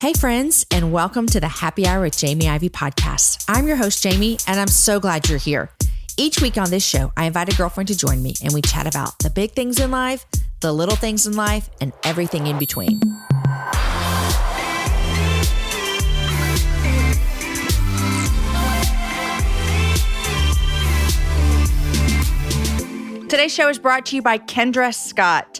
Hey friends, and welcome to the Happy Hour with Jamie Ivey podcast. I'm your host, Jamie, and I'm so glad you're here. Each week on this show, I invite a girlfriend to join me, and we chat about the big things in life, the little things in life, and everything in between. Today's show is brought to you by Kendra Scott.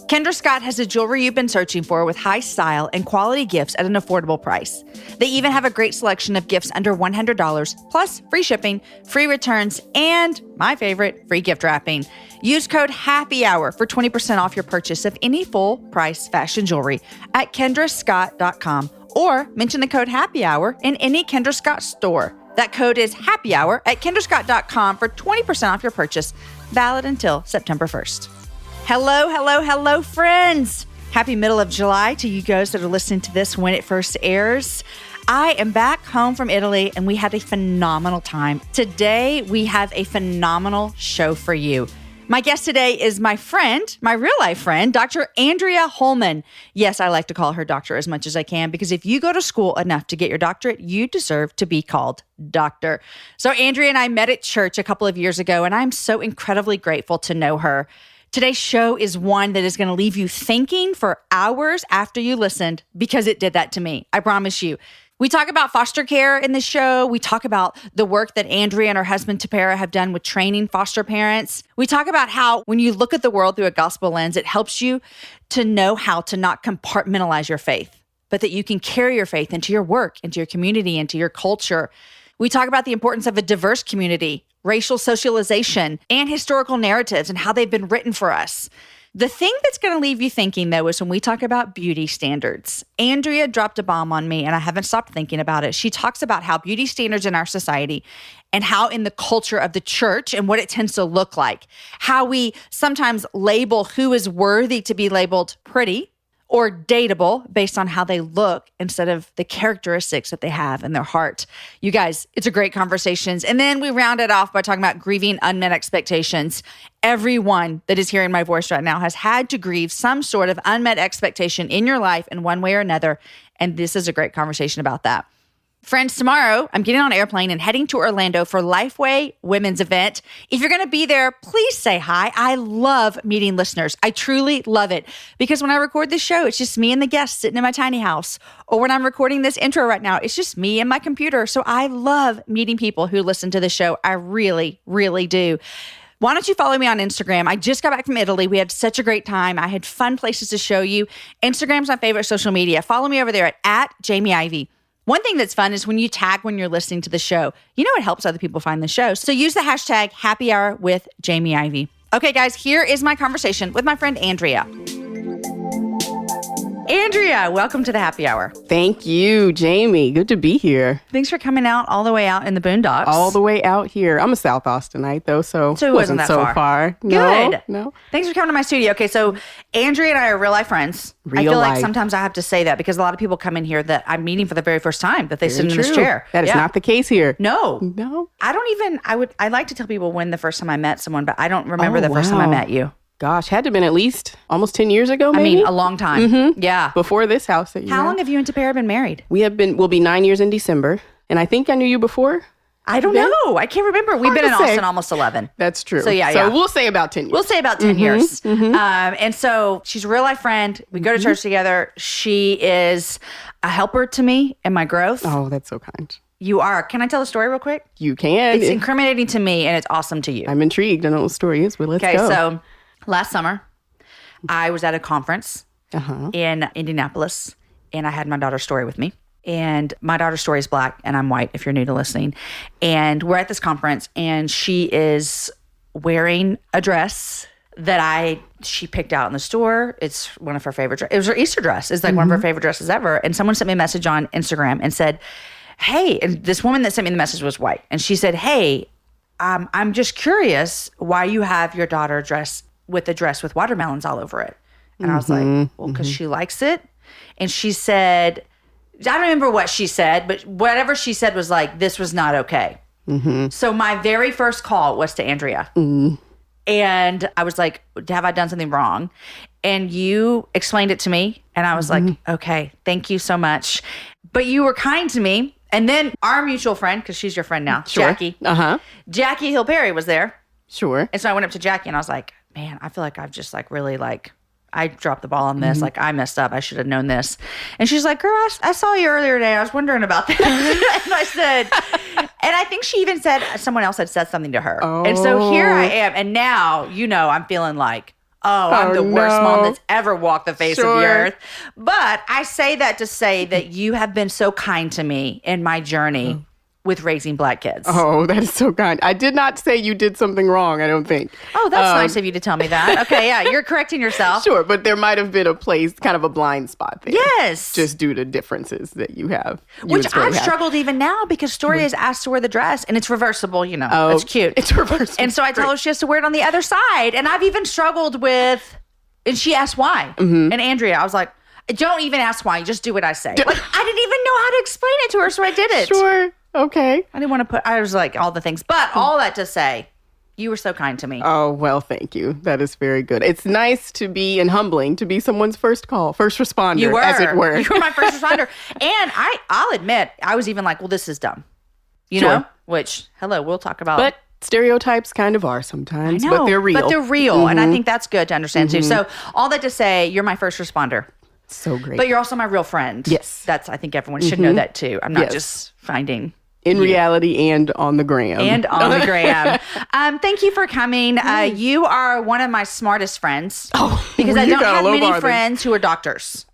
Kendra Scott has the jewelry you've been searching for with high style and quality gifts at an affordable price. They even have a great selection of gifts under $100, plus free shipping, free returns, and my favorite, free gift wrapping. Use code HAPPYHOUR for 20% off your purchase of any full-price fashion jewelry at kendrascott.com or mention the code HAPPYHOUR in any Kendra Scott store. That code is HAPPYHOUR at kendrascott.com for 20% off your purchase, valid until September 1st. Hello, friends. Happy middle of July to you guys that are listening to this when it first airs. I am back home from Italy, and we had a phenomenal time. Today, we have a phenomenal show for you. My guest today is my friend, my real-life friend, Dr. Andrea Holman. Yes, I like to call her doctor as much as I can, because if you go to school enough to get your doctorate, you deserve to be called doctor. So Andrea and I met at church a couple of years ago, and I'm so incredibly grateful to know her. Today's show is one that is going to leave you thinking for hours after you listened, because it did that to me. I promise you. We talk about foster care in this show. We talk about the work that Andrea and her husband Tapera have done with training foster parents. We talk about how when you look at the world through a gospel lens, it helps you to know how to not compartmentalize your faith, but that you can carry your faith into your work, into your community, into your culture. We talk about the importance of a diverse community, racial socialization, and historical narratives and how they've been written for us. The thing that's going to leave you thinking, though, is when we talk about beauty standards. Andrea dropped a bomb on me, and I haven't stopped thinking about it. She talks about how beauty standards in our society and how in the culture of the church and what it tends to look like, how we sometimes label who is worthy to be labeled pretty or dateable based on how they look instead of the characteristics that they have in their heart. You guys, it's a great conversation. And then we round it off by talking about grieving unmet expectations. Everyone that is hearing my voice right now has had to grieve some sort of unmet expectation in your life in one way or another. And this is a great conversation about that. Friends, tomorrow, I'm getting on an airplane and heading to Orlando for Lifeway Women's Event. If you're going to be there, please say hi. I love meeting listeners. I truly love it, because when I record this show, it's just me and the guests sitting in my tiny house. Or when I'm recording this intro right now, it's just me and my computer. So I love meeting people who listen to the show. I really, really do. Why don't you follow me on Instagram? I just got back from Italy. We had such a great time. I had fun places to show you. Instagram's my favorite social media. Follow me over there at Jamie Ivey. One thing that's fun is when you tag when you're listening to the show. You know, it helps other people find the show. So use the hashtag Happy Hour with Jamie Ivey. Okay, guys, here is my conversation with my friend Andrea. Andrea, welcome to the Happy Hour. Thank you, Jamie. Good to be here. Thanks for coming out all the way out in the boondocks. All the way out here. I'm a South Austinite, though, so it wasn't that so far. Good. No. Thanks for coming to my studio. Okay, so Andrea and I are real life friends. I feel like sometimes I have to say that because a lot of people come in here that I'm meeting for the very first time, that they sit in this chair. That is not the case here. No. I like to tell people when the first time I met someone, but I don't remember the first time I met you. Gosh, had to have been at least almost 10 years ago, maybe? I mean, a long time. Mm-hmm. Yeah. Before this house that you How long have you and Tapera been married? We'll be 9 years in December. And I think I knew you before. I don't know. I can't remember. We've been in Austin almost 11. That's true. So yeah. We'll say about 10 years. We'll say about 10 years. Mm-hmm. And so she's a real life friend. We go to church together. She is a helper to me in my growth. Oh, that's so kind. You are. Can I tell a story real quick? You can. It's incriminating to me and it's awesome to you. I'm intrigued. I know what the story is, but let's go. Okay, so last summer, I was at a conference in Indianapolis, and I had my daughter's story with me. And my daughter's story is Black, and I'm white, if you're new to listening. And we're at this conference, and she is wearing a dress that she picked out in the store. It's one of her favorite dresses. It was her Easter dress. It's like one of her favorite dresses ever. And someone sent me a message on Instagram and said, hey, and this woman that sent me the message was white. And she said, hey, I'm just curious why you have your daughter dressed with a dress with watermelons all over it. And I was like, well, because she likes it. And she said, I don't remember what she said, but whatever she said was like, this was not okay. So my very first call was to Andrea. And I was like, have I done something wrong? and you explained it to me. And I was like, okay, thank you so much. But you were kind to me. And then our mutual friend, because she's your friend now, Jackie. Jackie Hill-Perry was there. Sure. And so I went up to Jackie and I was like, man, I feel like I've just like really like, I dropped the ball on this. Like I messed up. I should have known this. And she's like, girl, I saw you earlier today. I was wondering about that. And I said, and I think she even said someone else had said something to her. Oh. And so here I am. And now, I'm feeling like, I'm the worst mom that's ever walked the face of the earth. But I say that to say that you have been so kind to me in my journey with raising Black kids. Oh, that is so kind. I did not say you did something wrong, I don't think. Oh, that's nice of you to tell me that. Okay, yeah, you're correcting yourself. Sure, but there might have been a place, kind of a blind spot there. Yes. Just due to differences that you have. Which I've struggled even now because Story is asked to wear the dress and it's reversible, it's cute. It's reversible. And so I tell her she has to wear it on the other side. And I've even struggled with, and she asked why. And Andrea, I was like, don't even ask why, just do what I say. Like, I didn't even know how to explain it to her, so I did it. Sure. Okay. I didn't want to I was like, all the things. But all that to say, you were so kind to me. Oh, well, thank you. That is very good. It's nice to be and humbling to be someone's first responder, you were. As it were. You were my first responder. And I'll admit, I was even like, well, this is dumb. You know? Which, we'll talk about. But stereotypes kind of are sometimes, but they're real. But they're real. And I think that's good to understand too. So all that to say, you're my first responder. So great. But you're also my real friend. Yes. I think everyone should know that too. I'm not just finding... In reality and on the gram. Thank you for coming. You are one of my smartest friends. Because I don't have many friends who are doctors.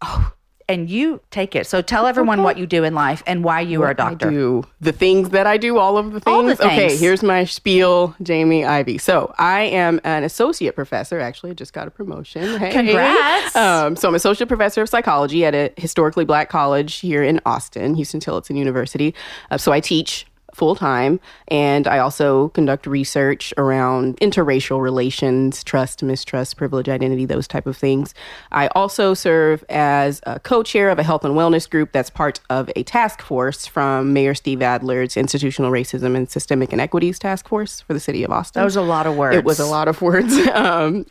And you take it. So tell everyone what you do in life and why you are a doctor. I do. The things that I do, all of the things. All the things. Okay, here's my spiel, Jamie Ivy. So I am an associate professor. Actually, I just got a promotion. Hey. Congrats. So I'm associate professor of psychology at a historically Black college here in Austin, Houston-Tillotson University. So I teach full-time, and I also conduct research around interracial relations, trust, mistrust, privilege, identity, those type of things. I also serve as a co-chair of a health and wellness group that's part of a task force from Mayor Steve Adler's Institutional Racism and Systemic Inequities Task Force for the city of Austin. That was a lot of words. It was a lot of words.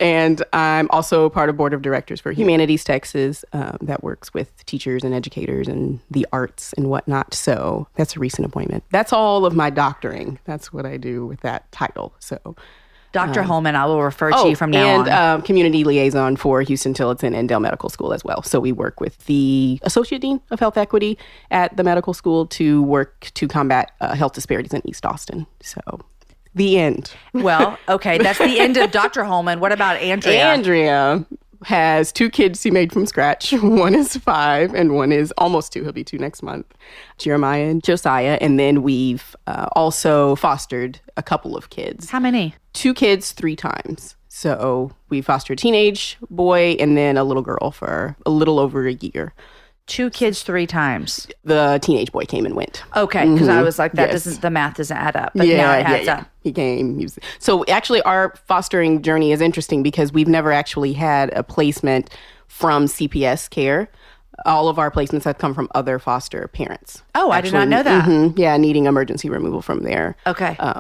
And I'm also part of board of directors for Humanities Texas that works with teachers and educators and the arts and whatnot. So that's a recent appointment. That's all of my doctoring. That's what I do with that title. So, Dr. Holman, I will refer to you from now on. And community liaison for Houston-Tillotson and Dell Medical School as well. So we work with the Associate Dean of Health Equity at the medical school to work to combat health disparities in East Austin. So the end. Well, okay, that's the end of Dr. Holman. What about Andrea? Andrea has 2 kids he made from scratch. One is 5 and one is almost 2. He'll be 2 next month. Jeremiah and Josiah. And then we've also fostered a couple of kids. How many? 2 kids 3 times. So we fostered a teenage boy and then a little girl for a little over a year. 2 kids 3 times. The teenage boy came and went. Okay, because I was like, the math doesn't add up. But now it adds up. He came. So actually, our fostering journey is interesting because we've never actually had a placement from CPS care. All of our placements have come from other foster parents. Oh, I did not know that. Yeah, needing emergency removal from their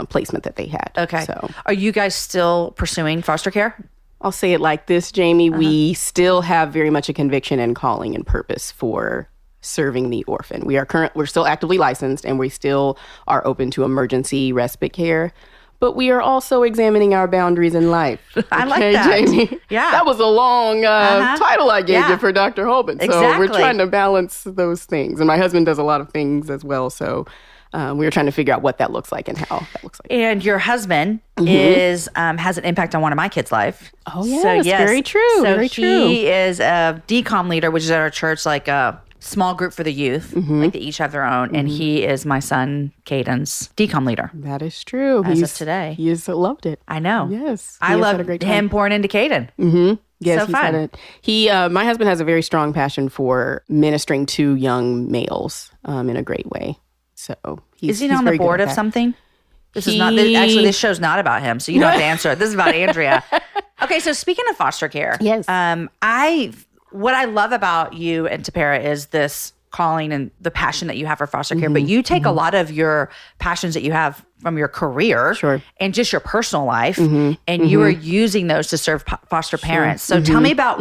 placement that they had. Okay. So, are you guys still pursuing foster care? I'll say it like this, Jamie. We still have very much a conviction and calling and purpose for serving the orphan. We're still actively licensed and we still are open to emergency respite care. But we are also examining our boundaries in life. I like that. Jamie? Yeah. That was a long title I gave you for Dr. Holman. So we're trying to balance those things. And my husband does a lot of things as well. So we were trying to figure out what that looks like and how that looks like. And your husband is has an impact on one of my kids' life. Oh, yes. So, yes. Very true. So very true. He is a decom leader, which is at our church, like a small group for the youth. Like they each have their own. And he is my son, Caden's decom leader. That is true. As of today. He has loved it. I know. Yes. I loved him pouring into Caden. Yes, so fun. My husband has a very strong passion for ministering to young males in a great way. So is he on the board of something? This show's not about him, so you don't have to answer it. This is about Andrea. Okay, so speaking of foster care, yes, what I love about you and Tapera is this calling and the passion that you have for foster care, but you take a lot of your passions that you have from your career and just your personal life, and you are using those to serve foster parents. So tell me about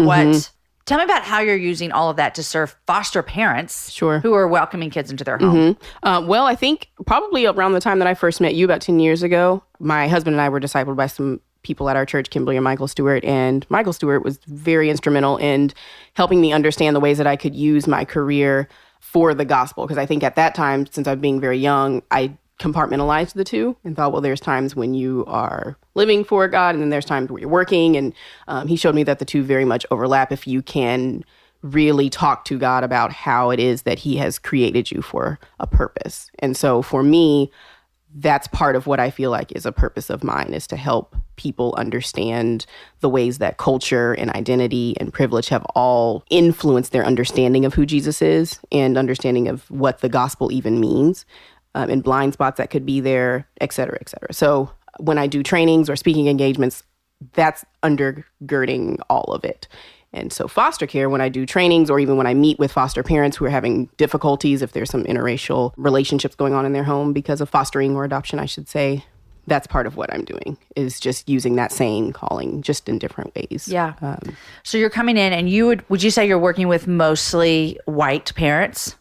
tell me about how you're using all of that to serve foster parents who are welcoming kids into their home. Well, I think probably around the time that I first met you, about 10 years ago, my husband and I were discipled by some people at our church, Kimberly and Michael Stewart. And Michael Stewart was very instrumental in helping me understand the ways that I could use my career for the gospel. Because I think at that time, since I was being very young, I compartmentalized the two and thought, well, there's times when you are living for God, and then there's times where you're working. And he showed me that the two very much overlap if you can really talk to God about how it is that he has created you for a purpose. And so for me, that's part of what I feel like is a purpose of mine, is to help people understand the ways that culture and identity and privilege have all influenced their understanding of who Jesus is and understanding of what the gospel even means, and blind spots that could be there, et cetera, et cetera. So when I do trainings or speaking engagements, that's undergirding all of it. And so foster care, when I do trainings or even when I meet with foster parents who are having difficulties, if there's some interracial relationships going on in their home because of fostering or adoption, I should say, that's part of what I'm doing, is just using that same calling just in different ways. Yeah. So you're coming in and would you say you're working with mostly white parents?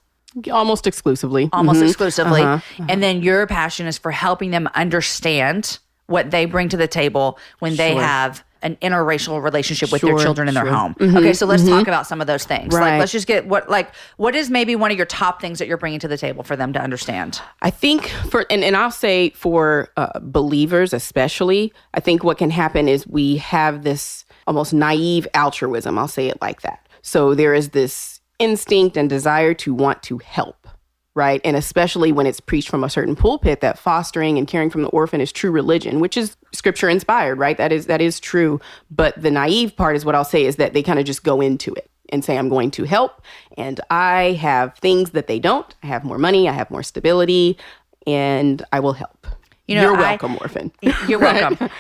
Almost exclusively. Almost exclusively. And then your passion is for helping them understand what they bring to the table when they have an interracial relationship with their children in their home. Okay, so let's talk about some of those things. Right. Like, let's just get what is maybe one of your top things that you're bringing to the table for them to understand? I think and I'll say for believers especially, I think what can happen is we have this almost naive altruism. I'll say it like that. So there is this instinct and desire to want to help, right? And especially when it's preached from a certain pulpit that fostering and caring from the orphan is true religion, which is scripture inspired, right? That is true. But the naive part is what I'll say is that they kind of just go into it and say, I'm going to help. And I have things that they don't. I have more money. I have more stability, and I will help. You're welcome, orphan. You're welcome.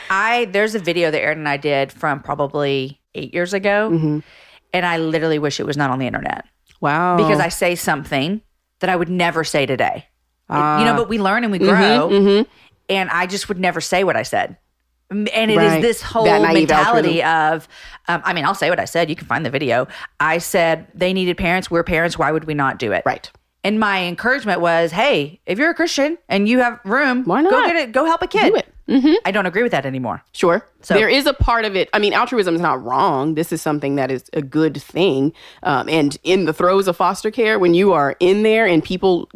There's a video that Aaron and I did from probably 8 years ago. And I literally wish it was not on the internet. Wow. Because I say something that I would never say today. But we learn and we grow. And I just would never say what I said. And it is this whole mentality of, I'll say what I said. You can find the video. I said, they needed parents. We're parents. Why would we not do it? Right. And my encouragement was, hey, if you're a Christian and you have room, why not? Go get it. Go help a kid. Do it. I don't agree with that anymore. Sure. So there is a part of it. I mean, altruism is not wrong. This is something that is a good thing. And in the throes of foster care, when you are in there and people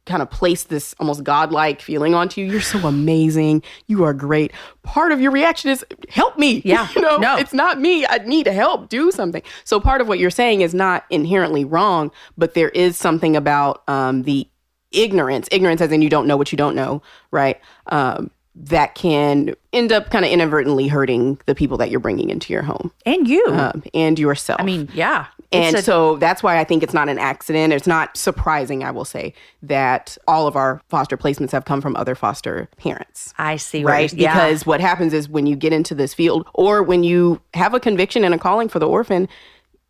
kind of place this almost godlike feeling onto you, you're so amazing, you are great. Part of your reaction is, help me. Yeah. No, it's not me. I need to help do something. So part of what you're saying is not inherently wrong, but there is something about the ignorance as in you don't know what you don't know, right? That can end up kind of inadvertently hurting the people that you're bringing into your home. And you. And yourself. I mean, yeah. And so that's why I think it's not an accident. It's not surprising, I will say, that all of our foster placements have come from other foster parents. I see. Right? Because what happens is when you get into this field, or when you have a conviction and a calling for the orphan,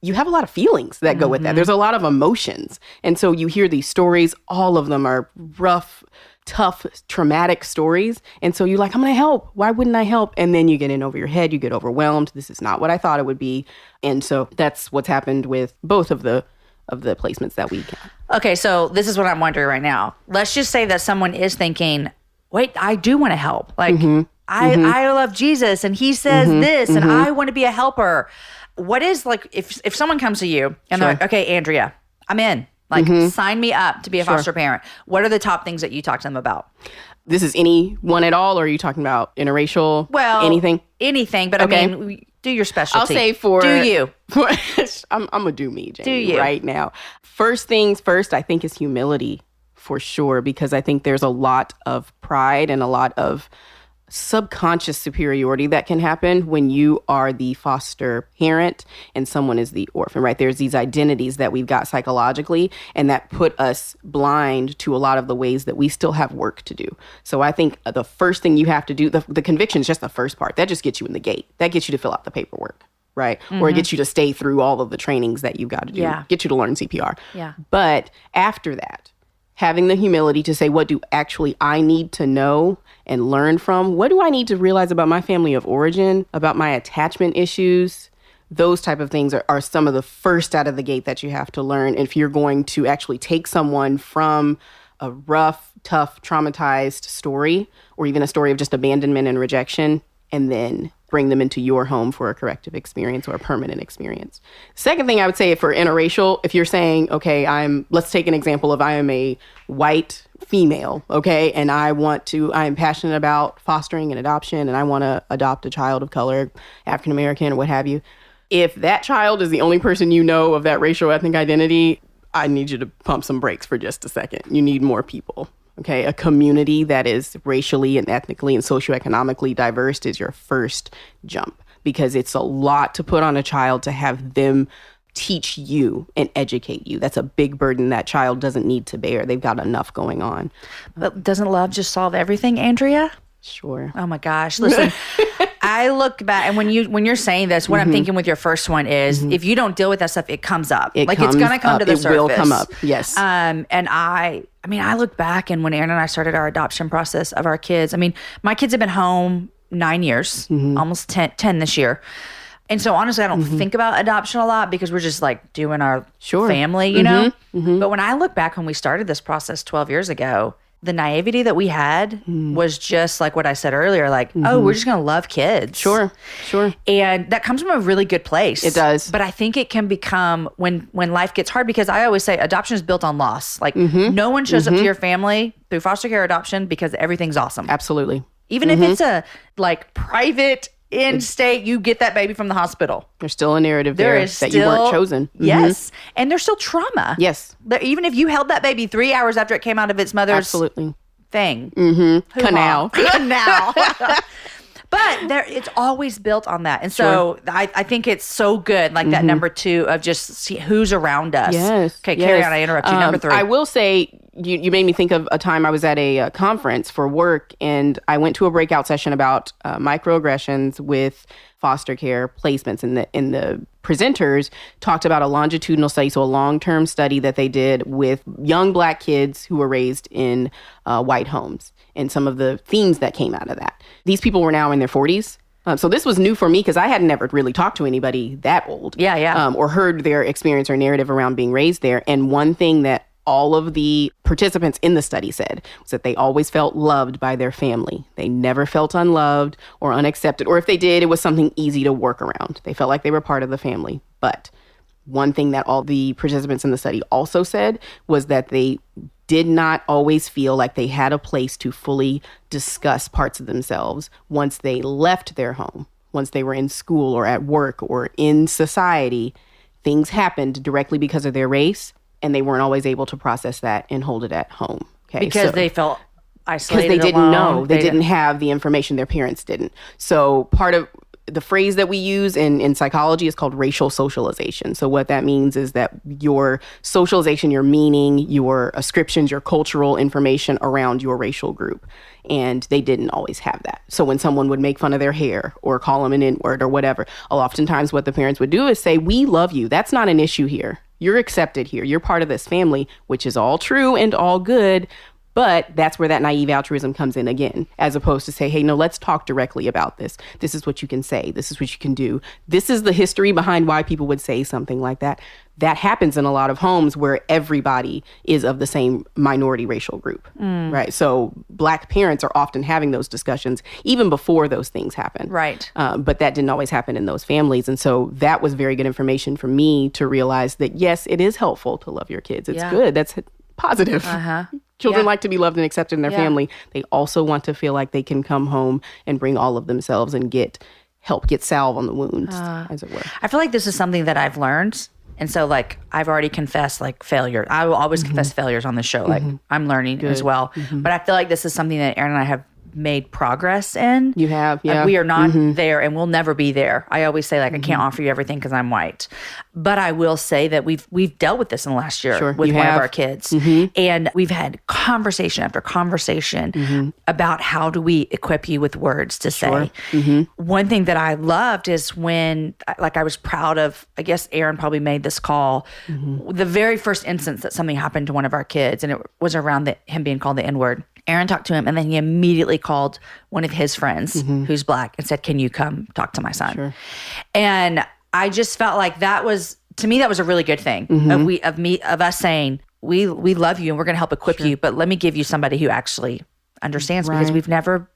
you have a lot of feelings that go with that. There's a lot of emotions. And so you hear these stories. All of them are rough, tough, traumatic stories. And so you're like, I'm going to help. Why wouldn't I help? And then you get in over your head. You get overwhelmed. This is not what I thought it would be. And so that's what's happened with both of the placements that we got. Okay, so this is what I'm wondering right now. Let's just say that someone is thinking, wait, I do want to help. Like, I love Jesus and he says this and I want to be a helper. What is, like, if someone comes to you and they're like, okay, Andrea, I'm in. Like, sign me up to be a foster parent. What are the top things that you talk to them about? This is anyone at all, or are you talking about interracial? Well, anything? Anything, but okay. I mean, do your specialty. I'll say do you. I'm going to do me, Jamie, do you? Right now. First things first, I think, is humility, for sure, because I think there's a lot of pride and a lot of subconscious superiority that can happen when you are the foster parent and someone is the orphan, right? There's these identities that we've got psychologically, and that put us blind to a lot of the ways that we still have work to do. So I think the first thing you have to do, the conviction is just the first part. That just gets you in the gate. That gets you to fill out the paperwork, right? Or it gets you to stay through all of the trainings that you've got to do, get you to learn CPR. Yeah. But after that, having the humility to say, what do actually I need to know and learn from? What do I need to realize about my family of origin, about my attachment issues? Those type of things are some of the first out of the gate that you have to learn if you're going to actually take someone from a rough, tough, traumatized story, or even a story of just abandonment and rejection, and then bring them into your home for a corrective experience or a permanent experience. Second thing I would say for interracial, if you're saying, okay, let's take an example of I am a white female, okay, and I'm passionate about fostering and adoption, and I want to adopt a child of color, African American, or what have you. If that child is the only person you know of that racial ethnic identity, I need you to pump some brakes for just a second. You need more people. Okay, a community that is racially and ethnically and socioeconomically diverse is your first jump, because it's a lot to put on a child to have them teach you and educate you. That's a big burden that child doesn't need to bear. They've got enough going on. But doesn't love just solve everything, Andrea? Sure. Oh my gosh. Listen, I look back, and when you're saying this, what I'm thinking with your first one is if you don't deal with that stuff, it comes up. It's going to come to the surface. It will come up. Yes. And I look back, and when Aaron and I started our adoption process of our kids, my kids have been home 9 years, almost 10 this year. And so honestly, I don't think about adoption a lot because we're just like doing our family, you know? But when I look back when we started this process 12 years ago, the naivety that we had was just like what I said earlier, like, oh, we're just going to love kids. Sure. And that comes from a really good place. It does. But I think it can become when life gets hard, because I always say adoption is built on loss. Like no one shows up to your family through foster care adoption because everything's awesome. Absolutely. Even if it's a like private in-state, you get that baby from the hospital. There's still a narrative there that you weren't chosen. Yes. And there's still trauma. Yes. Even if you held that baby 3 hours after it came out of its mother's thing. Canal. But it's always built on that. And so I think it's so good, like that number 2 of just see who's around us. Yes. Okay, carry on. I interrupt you. Number 3. I will say, you made me think of a time I was at a conference for work, and I went to a breakout session about microaggressions with foster care placements. And the presenters talked about a longitudinal study, so a long-term study that they did with young Black kids who were raised in white homes, and some of the themes that came out of that. These people were now in their 40s. So this was new for me because I had never really talked to anybody that old. Or heard their experience or narrative around being raised there. And one thing that all of the participants in the study said was that they always felt loved by their family. They never felt unloved or unaccepted. Or if they did, it was something easy to work around. They felt like they were part of the family. But one thing that all the participants in the study also said was that they did not always feel like they had a place to fully discuss parts of themselves once they left their home, once they were in school or at work or in society. Things happened directly because of their race, and they weren't always able to process that and hold it at home. Okay? Because they felt isolated. Because they didn't know. They didn't have the information. Their parents didn't. So part of the phrase that we use in psychology is called racial socialization. So what that means is that your socialization, your meaning, your ascriptions, your cultural information around your racial group. And they didn't always have that. So when someone would make fun of their hair or call them an N-word or whatever, oftentimes what the parents would do is say, we love you. That's not an issue here. You're accepted here. You're part of this family, which is all true and all good. But that's where that naive altruism comes in again, as opposed to say, hey, no, let's talk directly about this. This is what you can say. This is what you can do. This is the history behind why people would say something like that. That happens in a lot of homes where everybody is of the same minority racial group, right? So Black parents are often having those discussions even before those things happen. Right. But that didn't always happen in those families. And so that was very good information for me to realize that, yes, it is helpful to love your kids. It's good. That's positive. Children like to be loved and accepted in their family. They also want to feel like they can come home and bring all of themselves and get salve on the wounds, as it were. I feel like this is something that I've learned. And so, like, I've already confessed, like, failure. I will always confess failures on the show. Like, I'm learning as well. But I feel like this is something that Aaron and I have made progress in. You have, yeah. We are not there, and we'll never be there. I always say, like, I can't offer you everything because I'm white. But I will say that we've dealt with this in the last year with one of our kids. And we've had conversation after conversation about how do we equip you with words to say. One thing that I loved is when, like, I was proud of, I guess Aaron probably made this call, the very first instance that something happened to one of our kids, and it was around him being called the N-word. Aaron talked to him, and then he immediately called one of his friends who's Black and said, can you come talk to my son? And I just felt like that was, to me, that was a really good thing of us saying, we love you and we're going to help equip you, but let me give you somebody who actually understands, because I've never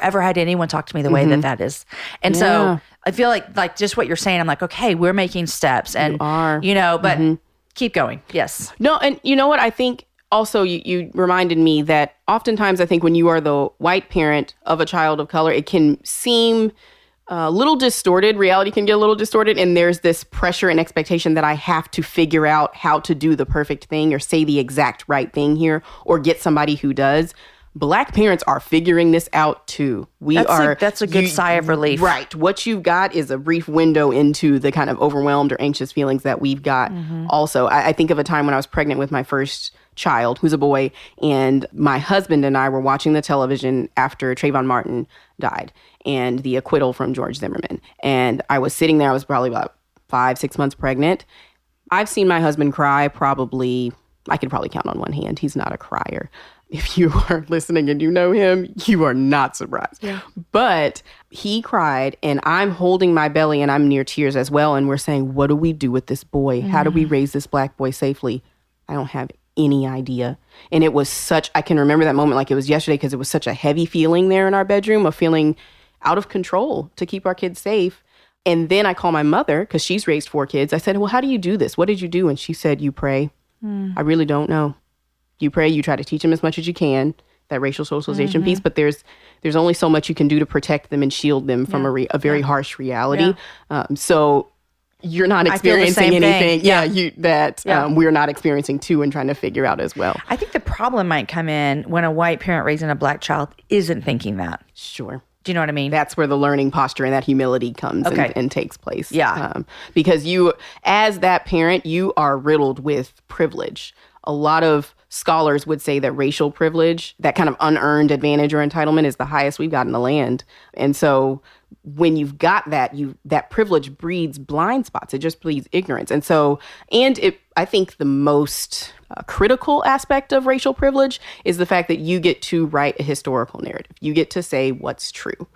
ever had anyone talk to me the way that is. And so I feel like just what you're saying, I'm like, okay, we're making steps, and but keep going. Yes. No. And you know what? I think also you reminded me that oftentimes I think when you are the white parent of a child of color, it can seem a little distorted. Reality can get a little distorted. And there's this pressure and expectation that I have to figure out how to do the perfect thing or say the exact right thing here or get somebody who does. Black parents are figuring this out too. That's a good sigh of relief. Right. What you've got is a brief window into the kind of overwhelmed or anxious feelings that we've got. Also, I think of a time when I was pregnant with my first child, who's a boy, and my husband and I were watching the television after Trayvon Martin died and the acquittal from George Zimmerman. And I was sitting there, I was probably about 5-6 months pregnant. I've seen my husband cry I could probably count on one hand. He's not a crier. If you are listening and you know him, you are not surprised. Yeah. But he cried, and I'm holding my belly and I'm near tears as well. And we're saying, what do we do with this boy? How do we raise this Black boy safely? I don't have any idea. And it was I can remember that moment like it was yesterday, because it was such a heavy feeling there in our bedroom of feeling out of control to keep our kids safe. And then I call my mother, because she's raised 4 kids. I said, well, how do you do this? What did you do? And she said, you pray. I really don't know. You pray, you try to teach them as much as you can, that racial socialization piece, but there's only so much you can do to protect them and shield them from a very harsh reality. So you're not experiencing anything we're not experiencing too, and trying to figure out as well. I think the problem might come in when a white parent raising a Black child isn't thinking that. Sure. Do you know what I mean? That's where the learning posture and that humility comes and takes place. Yeah. Because you, as that parent, you are riddled with privilege. A lot of scholars would say that racial privilege, that kind of unearned advantage or entitlement, is the highest we've got in the land. And so when you've got that privilege breeds blind spots. It just breeds ignorance. And so, I think the most critical aspect of racial privilege is the fact that you get to write a historical narrative. You get to say what's true.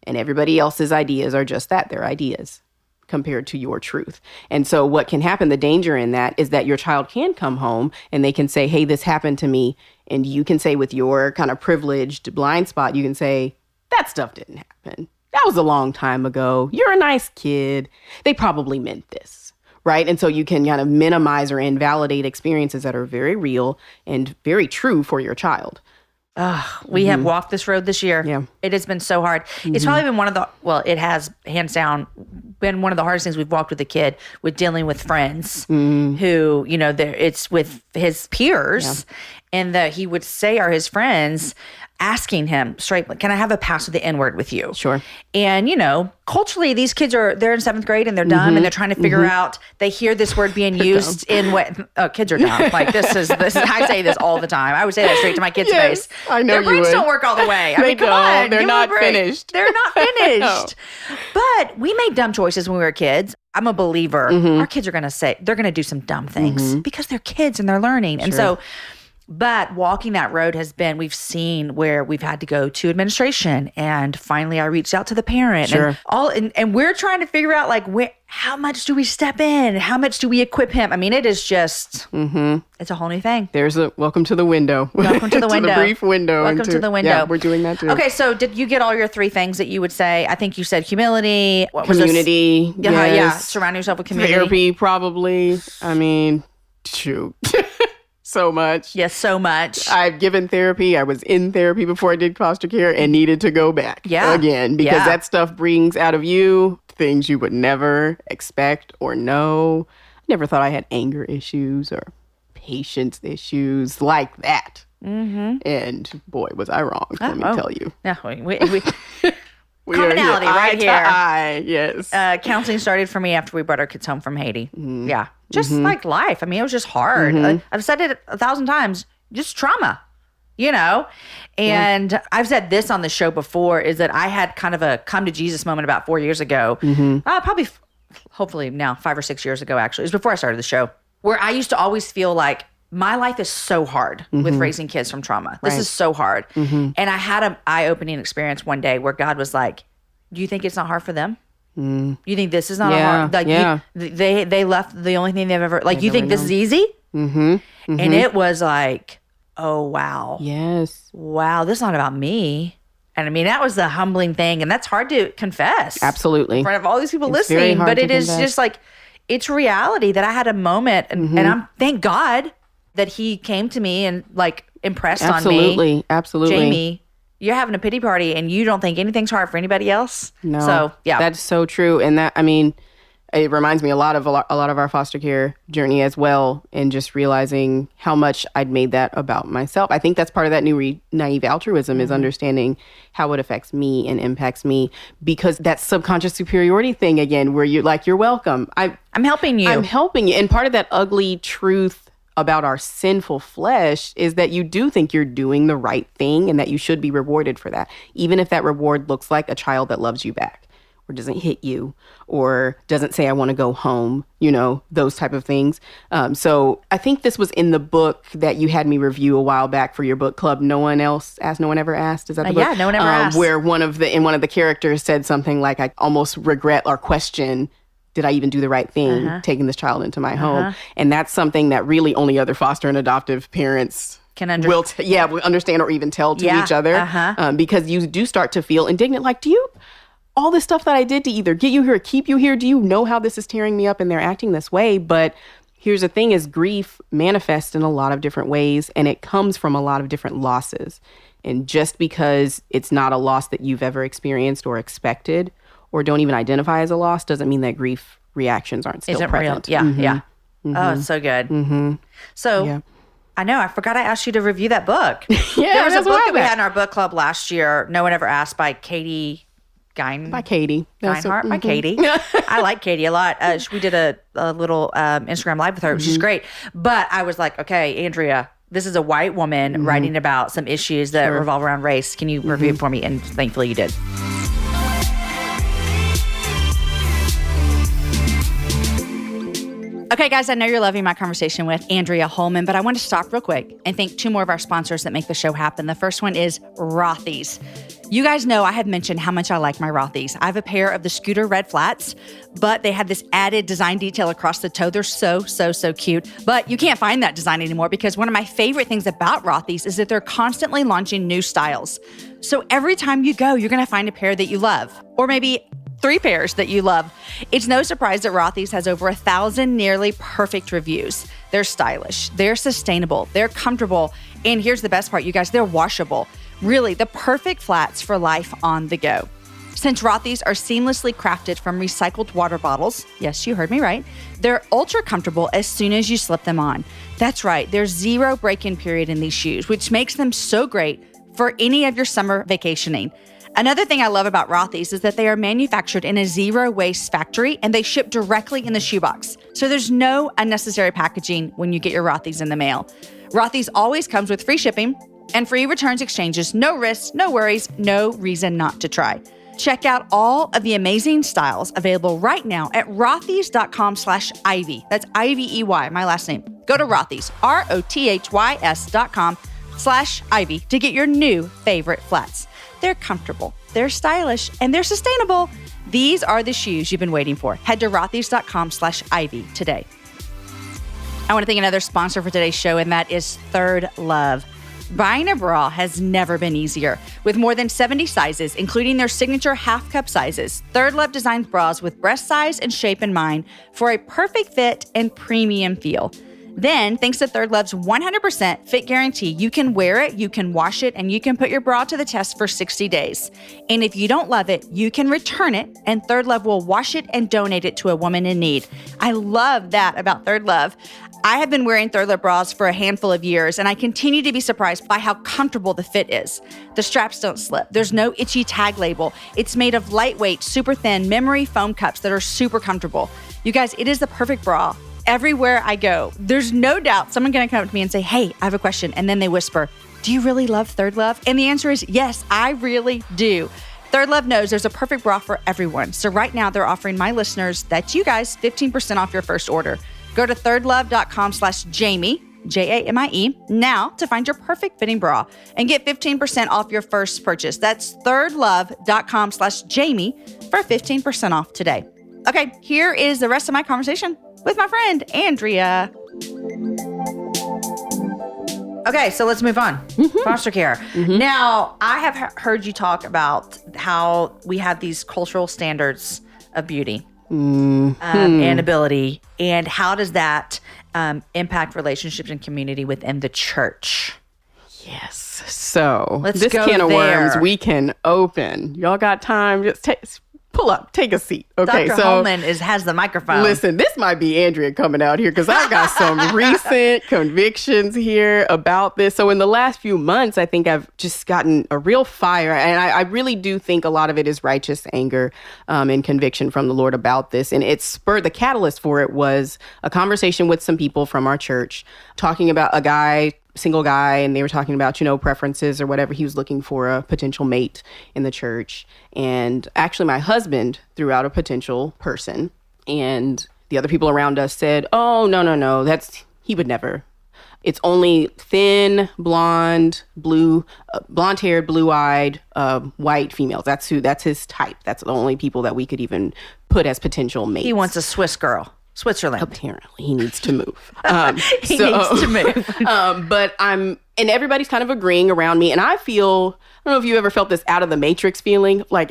And everybody else's ideas are just that, they're ideas compared to your truth. And so what can happen, the danger in that, is that your child can come home and they can say, hey, this happened to me. And you can say, with your kind of privileged blind spot, you can say, that stuff didn't happen. That was a long time ago. You're a nice kid. They probably meant this, right? And so you can kind of minimize or invalidate experiences that are very real and very true for your child. We have walked this road this year. Yeah. It has been so hard. It's probably been it has hands down been one of the hardest things we've walked with a kid, with dealing with friends who, it's with his peers and that he would say are his friends, asking him straight, can I have a pass with the N-word with you? Sure. And, culturally, these kids they're in 7th grade and they're dumb and they're trying to figure out, they hear this word being used in what, kids are dumb. Like this is, I say this all the time. I would say that straight to my kids' face. I know. Their brains don't work all the way. I mean, come on. They're not finished. They're not finished. But we made dumb choices when we were kids. I'm a believer. Our kids are going to do some dumb things because they're kids and they're learning. And so, but walking that road we've seen where we've had to go to administration, and finally I reached out to the parent and we're trying to figure out how much do we step in? How much do we equip him? I mean, it is just, it's a whole new thing. There's welcome to the window. Welcome to the window. To the brief window. Welcome to the window. Yeah, we're doing that too. Okay, so did you get all your 3 things that you would say? I think you said humility. Community. Surround yourself with community. Therapy, probably. I mean, shoot. So much. Yes, so much. I've given therapy. I was in therapy before I did foster care and needed to go back again because that stuff brings out of you things you would never expect or know. I never thought I had anger issues or patience issues like that. And boy, was I wrong, let me tell you. Yeah, we commonality right here. Yes. Counseling started for me after we brought our kids home from Haiti. Yeah. Just like life. I mean, it was just hard. I've said it 1,000 times. Just trauma, And I've said this on the show before, is that I had kind of a come to Jesus moment about 4 years ago. Hopefully now 5 or 6 years ago, actually. It was before I started the show, where I used to always feel like my life is so hard with raising kids from trauma. This is so hard. And I had an eye-opening experience one day where God was like, do you think it's not hard for them? You think this is not hard? Like they left the only thing they've ever, like, you think this is easy? And it was like, oh, wow. Yes. Wow, this is not about me. And I mean, that was the humbling thing. And that's hard to confess. Absolutely. In front of all these people listening. But it is just like, it's reality that I had a moment. And I'm, thank God that he came to me and like impressed on me. Absolutely. Jamie, you're having a pity party and you don't think anything's hard for anybody else. No. So, yeah. That's so true. And that, I mean, it reminds me a lot of our foster care journey as well, and just realizing how much I'd made that about myself. I think that's part of that new naive altruism is understanding how it affects me and impacts me, because that subconscious superiority thing again, where you're like, you're welcome. I'm helping you. I'm helping you. And part of that ugly truth about our sinful flesh is that you do think you're doing the right thing and that you should be rewarded for that, even if that reward looks like a child that loves you back, or doesn't hit you, or doesn't say, I want to go home, those type of things. So I think this was in the book that you had me review a while back for your book club. No One Ever Asked. Is that the book? Yeah, No One Ever Asked. Where one of the characters said something like, I almost regret or question, did I even do the right thing taking this child into my home? And that's something that really only other foster and adoptive parents can will understand or even tell to each other. Because you do start to feel indignant. Like, all this stuff that I did to either get you here or keep you here, do you know how this is tearing me up and they're acting this way? But here's the thing, is grief manifests in a lot of different ways, and it comes from a lot of different losses. And just because it's not a loss that you've ever experienced or expected, or don't even identify as a loss, doesn't mean that grief reactions aren't still present. Real. Yeah. Oh, it's so good. So I know, I forgot I asked you to review that book. There was a book that we had in our book club last year, No One Ever Asked, by Katie by Katie. Geinhart, by Katie. I like Katie a lot. We did a little Instagram Live with her, which is great. But I was like, okay, Andrea, this is a white woman writing about some issues that revolve around race. Can you review it for me? And thankfully you did. Okay, guys, I know you're loving my conversation with Andrea Holman, but I want to stop real quick and thank two more of our sponsors that make the show happen. The first one is Rothy's. You guys know I have mentioned how much I like my Rothy's. I have a pair of the Scooter red flats, but they have this added design detail across the toe. They're so, so, so cute. But you can't find that design anymore, because one of my favorite things about Rothy's is that they're constantly launching new styles. So every time you go, you're going to find a pair that you love, or maybe 3 pairs that you love. It's no surprise that Rothy's has over 1,000 nearly perfect reviews. They're stylish, they're sustainable, they're comfortable, and here's the best part, you guys, they're washable. Really, the perfect flats for life on the go. Since Rothy's are seamlessly crafted from recycled water bottles, yes, you heard me right, they're ultra comfortable as soon as you slip them on. That's right, there's 0 break-in period in these shoes, which makes them so great for any of your summer vacationing. Another thing I love about Rothy's is that they are manufactured in a zero-waste factory, and they ship directly in the shoebox. So there's no unnecessary packaging when you get your Rothy's in the mail. Rothy's always comes with free shipping and free returns exchanges. No risks, no worries, no reason not to try. Check out all of the amazing styles available right now at rothys.com/Ivy. That's Ivey, my last name. Go to Rothys, ROTHYS.com/Ivy to get your new favorite flats. They're comfortable, they're stylish, and they're sustainable. These are the shoes you've been waiting for. Head to rothys.com/Ivy today. I want to thank another sponsor for today's show, and that is Third Love. Buying a bra has never been easier. With more than 70 sizes, including their signature half-cup sizes, Third Love designs bras with breast size and shape in mind for a perfect fit and premium feel. Then, thanks to Third Love's 100% fit guarantee, you can wear it, you can wash it, and you can put your bra to the test for 60 days. And if you don't love it, you can return it, and Third Love will wash it and donate it to a woman in need. I love that about Third Love. I have been wearing Third Love bras for a handful of years, and I continue to be surprised by how comfortable the fit is. The straps don't slip. There's no itchy tag label. It's made of lightweight, super thin memory foam cups that are super comfortable. You guys, it is the perfect bra. Everywhere I go, there's no doubt someone's going to come up to me and say, hey, I have a question. And then they whisper, do you really love Third Love? And the answer is yes, I really do. Third Love knows there's a perfect bra for everyone. So right now they're offering my listeners, that's you guys, 15% off your first order. Go to thirdlove.com/Jamie, Jamie, now to find your perfect fitting bra and get 15% off your first purchase. That's thirdlove.com/Jamie for 15% off today. Okay, here is the rest of my conversation with my friend, Andrea. Okay, so let's move on. Foster care. Now, I have heard you talk about how we have these cultural standards of beauty and ability, and how does that impact relationships and community within the church? Yes. So Let's this go can of there. worms we can open. Y'all got time? Just pull up, take a seat. Okay, Dr. so Holman has the microphone. listen, this might be Andrea coming out here because I've got some recent convictions here about this. So in the last few months, I think I've just gotten a real fire. And I really do think a lot of it is righteous anger and conviction from the Lord about this. And it spurred, the catalyst for it was a conversation with some people from our church talking about a guy, single guy, and they were talking about, preferences or whatever. He was looking for a potential mate in the church. And actually my husband threw out a potential person, and the other people around us said, oh, no, he would never. It's only thin, blonde, blonde-haired, blue-eyed, white females. That's his type. That's the only people that we could even put as potential mates. He wants a Swiss girl. Switzerland. Apparently, he needs to move. He needs to move. And everybody's kind of agreeing around me. And I feel, I don't know if you ever felt this out of the matrix feeling, like,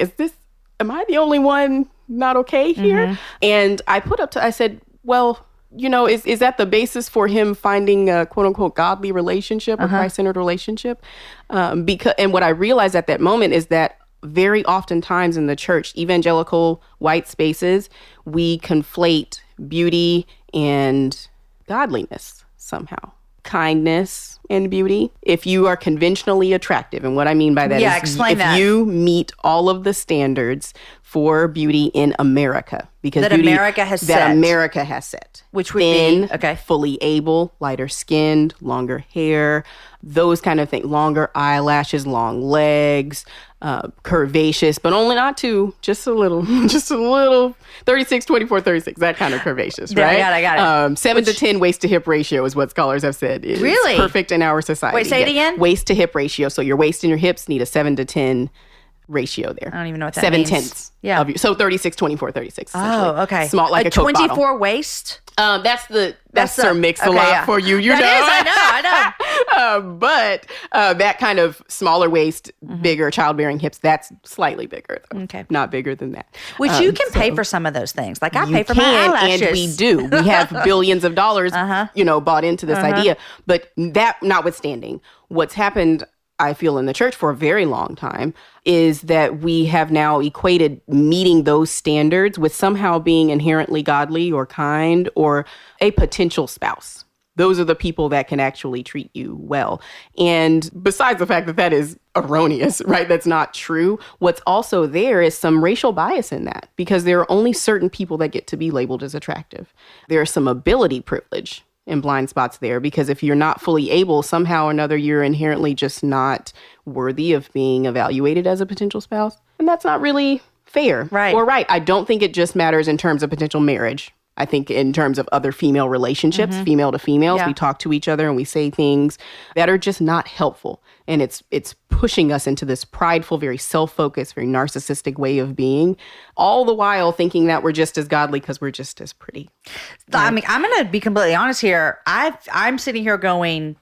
am I the only one not okay here? And I said, well, is that the basis for him finding a quote unquote godly relationship, a Christ-centered relationship? And what I realized at that moment is that very oftentimes in the church, evangelical white spaces, we conflate beauty and godliness somehow. Kindness and beauty. If you are conventionally attractive, and what I mean by that is explain that. If you meet all of the standards for beauty in America, because that America has set. Which would thin, be fully able, lighter skinned, longer hair, those kind of things, longer eyelashes, long legs, curvaceous, but only not too, just a little, 36, 24, 36, that kind of curvaceous, right? I got it. 7 to 10 waist to hip ratio is what scholars have said is Really? perfect in our society. Wait, say it again? Waist to hip ratio. So your waist and your hips need a 7 to 10 ratio there. I don't even know what that means. 7/10. Yeah. So 36, 24, 36. Oh, okay. Small, like a Coke 24 bottle. waist? That's Sir Mix-a-Lot for you. You That know. is, I know. But that kind of smaller waist, bigger childbearing hips, that's slightly bigger, though. Okay. Not bigger than that. Which you can pay for some of those things. Like I pay for my eyelashes. And we do. We have billions of dollars, bought into this idea. But that notwithstanding, what's happened, I feel, in the church for a very long time is that we have now equated meeting those standards with somehow being inherently godly or kind or a potential spouse. Those are the people that can actually treat you well. And besides the fact that that is erroneous, right? That's not true. What's also there is some racial bias in that because there are only certain people that get to be labeled as attractive. There's some ability privilege and blind spots there because if you're not fully able, somehow or another, you're inherently just not worthy of being evaluated as a potential spouse. And that's not really fair or right. I don't think it just matters in terms of potential marriage. I think in terms of other female relationships, female to females, we talk to each other and we say things that are just not helpful. And it's pushing us into this prideful, very self-focused, very narcissistic way of being, all the while thinking that we're just as godly because we're just as pretty. I mean, I'm going to be completely honest here. I'm sitting here going,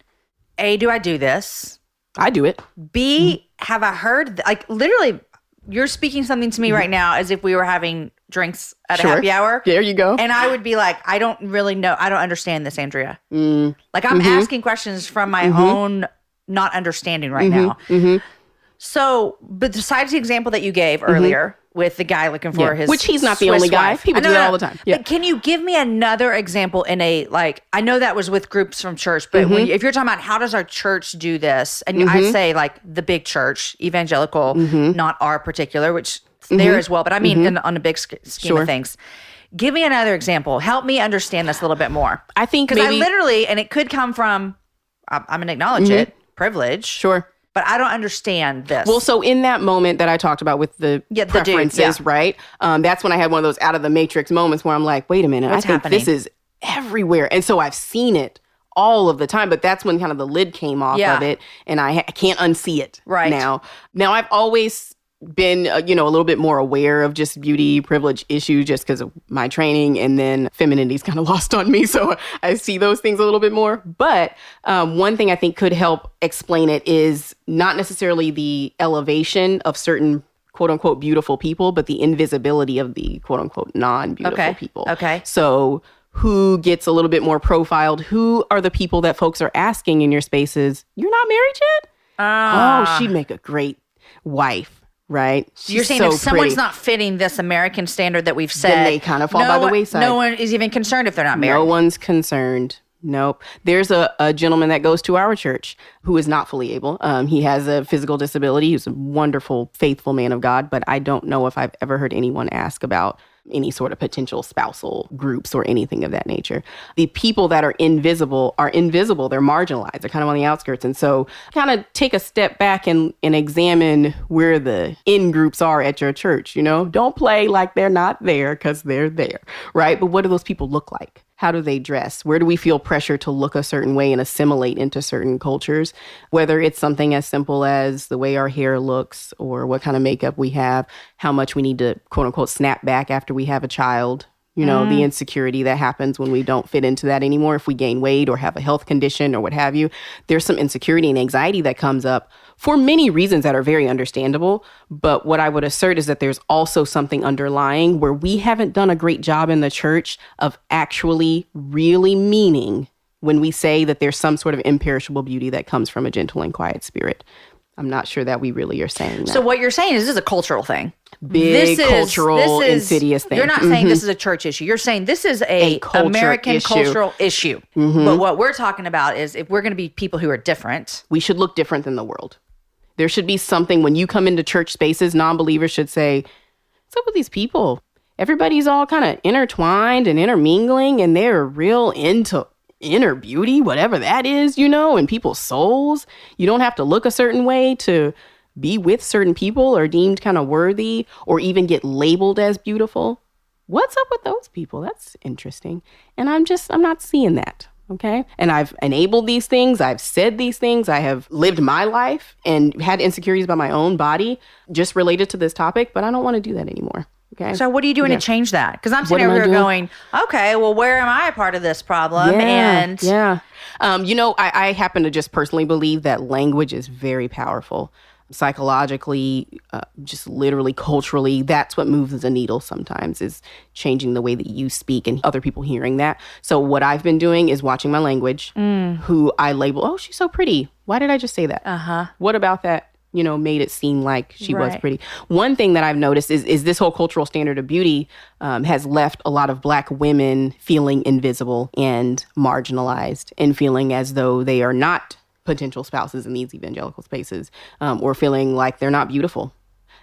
A, do I do this? I do it. B, have I heard, like literally, you're speaking something to me right now as if we were having drinks at a happy hour. There you go. And I would be like, I don't really know. I don't understand this, Andrea. Like I'm asking questions from my own not understanding right now. So, but besides the example that you gave earlier, with the guy looking for his which he's not the Swiss only guy. wife. People do that all the time. Yeah. But can you give me another example in a, like, I know that was with groups from church, but if you're talking about how does our church do this, and I say like the big church, evangelical, not our particular, which there as well, but I mean on a big scheme of things. Give me another example. Help me understand this a little bit more. I think because I literally, and it could come from, I'm going to acknowledge it, privilege. Sure. But I don't understand this. Well, so in that moment that I talked about with the preferences, right? That's when I had one of those out of the matrix moments where I'm like, wait a minute, I think this is everywhere. And so I've seen it all of the time, but that's when kind of the lid came off of it, and I can't unsee it now. Now, I've always been, a little bit more aware of just beauty privilege issues just because of my training, and then femininity's kind of lost on me. So I see those things a little bit more. But one thing I think could help explain it is not necessarily the elevation of certain quote unquote beautiful people, but the invisibility of the quote unquote non-beautiful people. Okay. So who gets a little bit more profiled? Who are the people that folks are asking in your spaces? You're not married yet? Oh, she'd make a great wife. Right. You're saying if someone's not fitting this American standard that we've set, then they kind of fall by the wayside. No one is even concerned if they're not married. No one's concerned. Nope. There's a gentleman that goes to our church who is not fully able. He has a physical disability. He's a wonderful, faithful man of God. But I don't know if I've ever heard anyone ask about any sort of potential spousal groups or anything of that nature. The people that are invisible. They're marginalized. They're kind of on the outskirts. And so kind of take a step back and examine where the in groups are at your church. Don't play like they're not there because they're there. Right. But what do those people look like? How do they dress? Where do we feel pressure to look a certain way and assimilate into certain cultures? Whether it's something as simple as the way our hair looks or what kind of makeup we have, how much we need to, quote unquote, snap back after we have a child. The insecurity that happens when we don't fit into that anymore. If we gain weight or have a health condition or what have you, there's some insecurity and anxiety that comes up for many reasons that are very understandable. But what I would assert is that there's also something underlying where we haven't done a great job in the church of actually really meaning when we say that there's some sort of imperishable beauty that comes from a gentle and quiet spirit. I'm not sure that we really are saying that. So what you're saying is this is a cultural thing. Big cultural, insidious thing. You're not saying this is a church issue. You're saying this is a American cultural issue. But what we're talking about is if we're going to be people who are different. We should look different than the world. There should be something when you come into church spaces, non-believers should say, what's up with these people? Everybody's all kind of intertwined and intermingling, and they're real into inner beauty, whatever that is, in people's souls. You don't have to look a certain way to be with certain people or deemed kind of worthy or even get labeled as beautiful. What's up with those people? That's interesting. And I'm not seeing that. Okay. And I've enabled these things. I've said these things. I have lived my life and had insecurities about my own body just related to this topic, but I don't want to do that anymore. Okay. So what are you doing to change that? Because I'm sitting over here going, okay, well, where am I a part of this problem? I happen to just personally believe that language is very powerful. Psychologically, just literally culturally, that's what moves the needle sometimes is changing the way that you speak and other people hearing that. So what I've been doing is watching my language, who I label, oh, she's so pretty. Why did I just say that? What about that? Made it seem like she was pretty. One thing that I've noticed is this whole cultural standard of beauty has left a lot of Black women feeling invisible and marginalized and feeling as though they are not potential spouses in these evangelical spaces or feeling like they're not beautiful.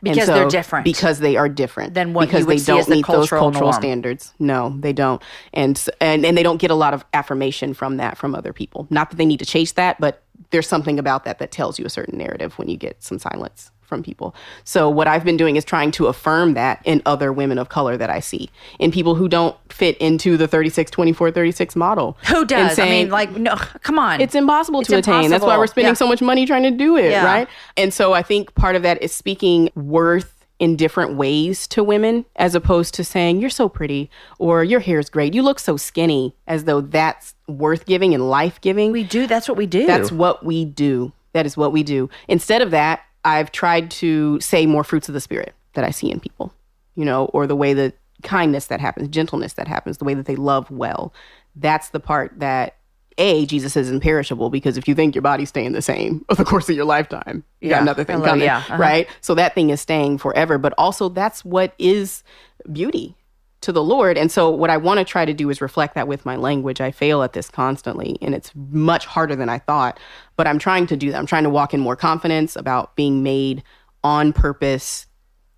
Because they're different. Because they are different. Than what you would see as the cultural norm. Standards. No, they don't. And they don't get a lot of affirmation from that from other people. Not that they need to chase that, but there's something about that tells you a certain narrative when you get some silence from people. So what I've been doing is trying to affirm that in other women of color that I see, in people who don't fit into the 36-24-36 model. Who does? Saying, no, come on. It's impossible to attain. That's why we're spending so much money trying to do it, right? And so I think part of that is speaking worth in different ways to women, as opposed to saying, you're so pretty, or your hair's great, you look so skinny, as though that's worth giving and life giving. We do. That's what we do. That's what we do. That is what we do. Instead of that, I've tried to say more fruits of the spirit that I see in people, or the way the kindness that happens, gentleness that happens, the way that they love well. That's the part that Jesus is imperishable, because if you think your body's staying the same over the course of your lifetime, you got another thing coming, right? So that thing is staying forever. But also that's what is beauty to the Lord. And so what I want to try to do is reflect that with my language. I fail at this constantly, and it's much harder than I thought. But I'm trying to do that. I'm trying to walk in more confidence about being made on purpose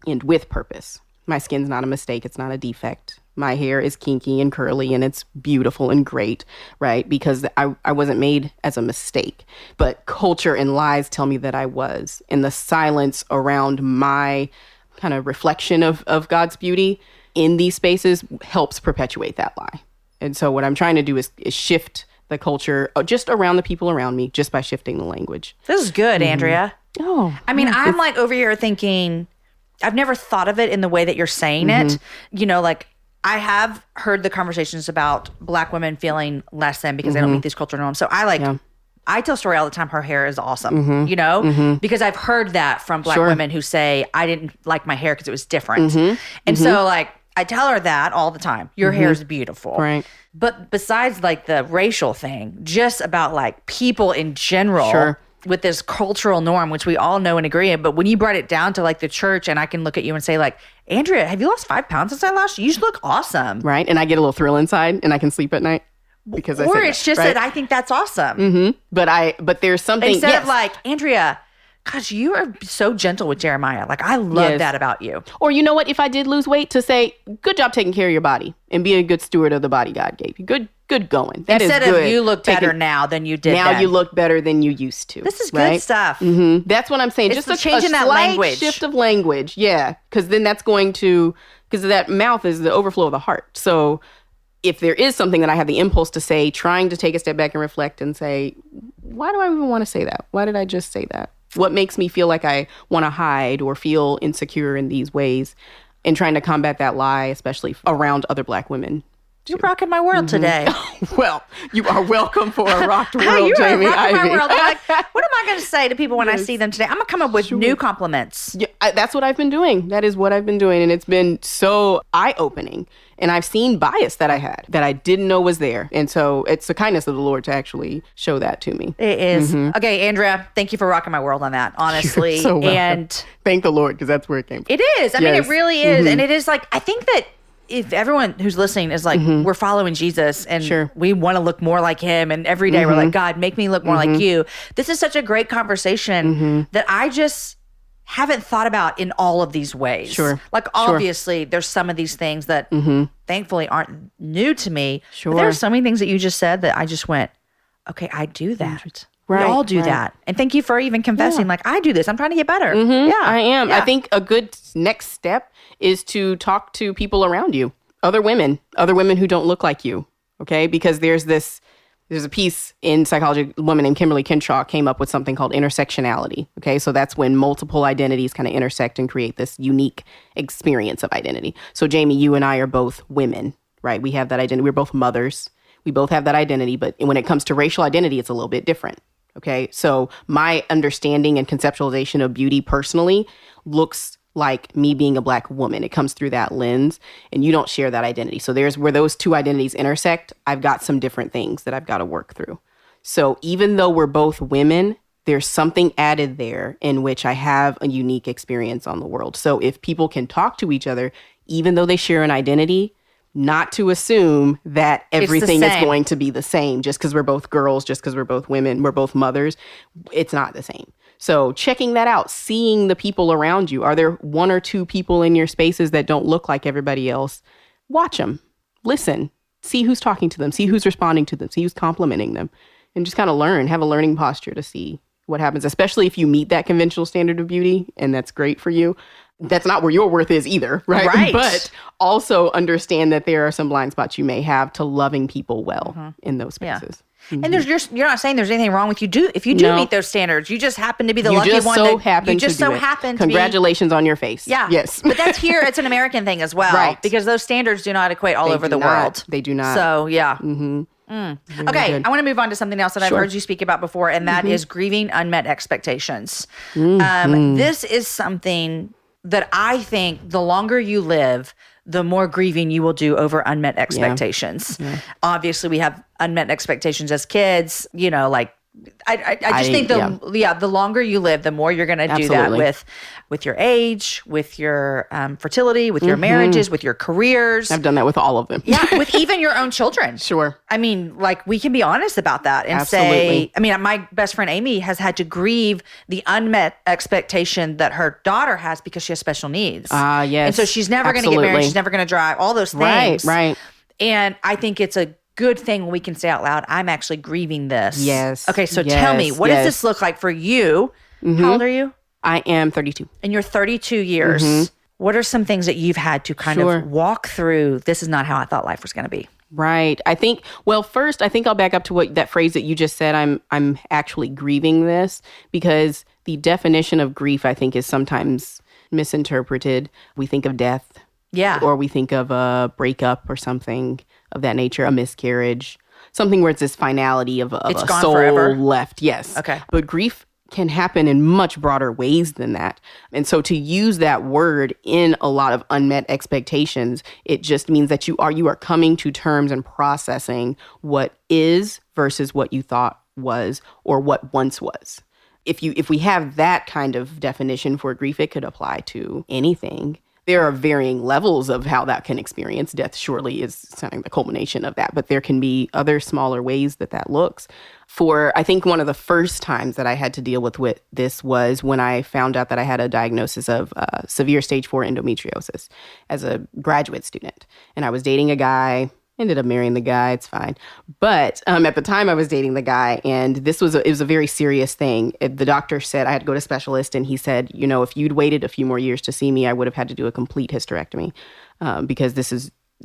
and with purpose. My skin's not a mistake. It's not a defect. My hair is kinky and curly, and it's beautiful and great, right? Because I wasn't made as a mistake. But culture and lies tell me that I was. And the silence around my kind of reflection of God's beauty in these spaces helps perpetuate that lie. And so what I'm trying to do is shift the culture just around the people around me, just by shifting the language. This is good, Andrea. Oh, I mean, I'm like over here thinking, I've never thought of it in the way that you're saying it. You know, like, I have heard the conversations about Black women feeling less than because they don't meet these cultural norms. So I tell Story all the time, her hair is awesome, you know, because I've heard that from Black women who say, I didn't like my hair because it was different. And so, like, I tell her that all the time. Your hair is beautiful. Right. But besides, like, the racial thing, just about, like, people in general with this cultural norm, which we all know and agree in. But when you brought it down to, like, the church, and I can look at you and say, like, Andrea, have you lost 5 pounds since I last? You look awesome. Right. And I get a little thrill inside, and I can sleep at night. Because or it's just that I think that's awesome. But there's something instead of like, Andrea, gosh, you are so gentle with Jeremiah. Like, I love that about you. Or you know what? If I did lose weight, to say, good job taking care of your body and be a good steward of the body God gave you. Good going. That instead is good. of you look better now than you did now then. You look better than you used to. This is good stuff. That's what I'm saying. It's just changing that slight language. Shift of language. Yeah. Because then that's going to, because that mouth is the overflow of the heart. So if there is something that I have the impulse to say, trying to take a step back and reflect and say, why do I even want to say that? Why did I just say that? What makes me feel like I want to hide or feel insecure in these ways? And trying to combat that lie, especially around other Black women. You're rocking my world today. Well, you are welcome for a rocked world, you Jamie are rocking Ivy. my world. Like, what am I going to say to people when I see them today? I'm going to come up with new compliments. Yeah, that's what I've been doing. That is what I've been doing. And it's been so eye-opening. And I've seen bias that I had that I didn't know was there. And so it's the kindness of the Lord to actually show that to me. It is. Okay, Andrea, thank you for rocking my world on that, honestly. You're so welcome. And thank the Lord, because that's where it came from. It is. I mean, it really is. And it is like, I think that if everyone who's listening is like, we're following Jesus and we want to look more like him, and every day we're like, God, make me look more like you. This is such a great conversation that I just haven't thought about in all of these ways. Like, obviously, there's some of these things that thankfully aren't new to me. But there are so many things that you just said that I just went, okay, I do that. We all do that. And thank you for even confessing, like, I do this. I'm trying to get better. Yeah, I am. I think a good next step is to talk to people around you, other women who don't look like you. Okay. Because there's a piece in psychology, a woman named Kimberly Kinshaw came up with something called intersectionality. Okay. So that's when multiple identities kind of intersect and create this unique experience of identity. So Jamie, you and I are both women, right? We have that identity. We're both mothers. We both have that identity. But when it comes to racial identity, it's a little bit different. Okay. So my understanding and conceptualization of beauty personally looks like me being a Black woman. It comes through that lens, and you don't share that identity. So there's where those two identities intersect. I've got some different things that I've got to work through. So even though we're both women, there's something added there in which I have a unique experience on the world. So if people can talk to each other, even though they share an identity, not to assume that everything is going to be the same just because we're both girls, just because we're both women, we're both mothers. It's not the same. So checking that out, seeing the people around you. Are there one or two people in your spaces that don't look like everybody else? Watch them, listen, see who's talking to them, see who's responding to them, see who's complimenting them, and just kind of have a learning posture to see what happens, especially if you meet that conventional standard of beauty and that's great for you. That's not where your worth is either, right? But also understand that there are some blind spots you may have to loving people well in those spaces. And you're not saying there's anything wrong with you. If you do meet those standards, you just happen to be the lucky one. You just so happen to be. Congratulations on your face. Yeah. Yes. But that's here. It's an American thing as well, right? Because those standards do not equate all over the world. They do not. So yeah. Okay, I want to move on to something else that I've heard you speak about before, and that is grieving unmet expectations. This is something that I think the longer you live, the more grieving you will do over unmet expectations. Yeah. Obviously, we have unmet expectations as kids, like I just think the longer you live, the more you're going to do that with your age, with your fertility, with your marriages, with your careers. I've done that with all of them. Yeah, with even your own children. Sure. I mean, we can be honest about that and say, my best friend Amy has had to grieve the unmet expectation that her daughter has because she has special needs. Yes. And so she's never going to get married. She's never going to drive, all those things. Right. And I think it's a good thing when we can say out loud, I'm actually grieving this. Yes. Okay, so tell me, what does this look like for you? How old are you? I am 32. In your 32 years, what are some things that you've had to kind of walk through? This is not how I thought life was going to be. Right. First, I think I'll back up to that phrase that you just said. I'm actually grieving this, because the definition of grief, I think, is sometimes misinterpreted. We think of death. Yeah. Or we think of a breakup or something of that nature, a miscarriage, something where it's this finality of a soul forever. Left. Yes. Okay. But grief can happen in much broader ways than that. And so to use that word in a lot of unmet expectations, it just means that you are coming to terms and processing what is versus what you thought was or what once was. If we have that kind of definition for grief, it could apply to anything. There are varying levels of how that can experience. Death surely is something the culmination of that, but there can be other smaller ways that looks. I think one of the first times that I had to deal with this was when I found out that I had a diagnosis of severe stage 4 endometriosis as a graduate student. And I was dating a guy, ended up marrying the guy, it's fine. But at the time I was dating the guy, and it was a very serious thing. The doctor said I had to go to a specialist, and he said, if you'd waited a few more years to see me, I would have had to do a complete hysterectomy because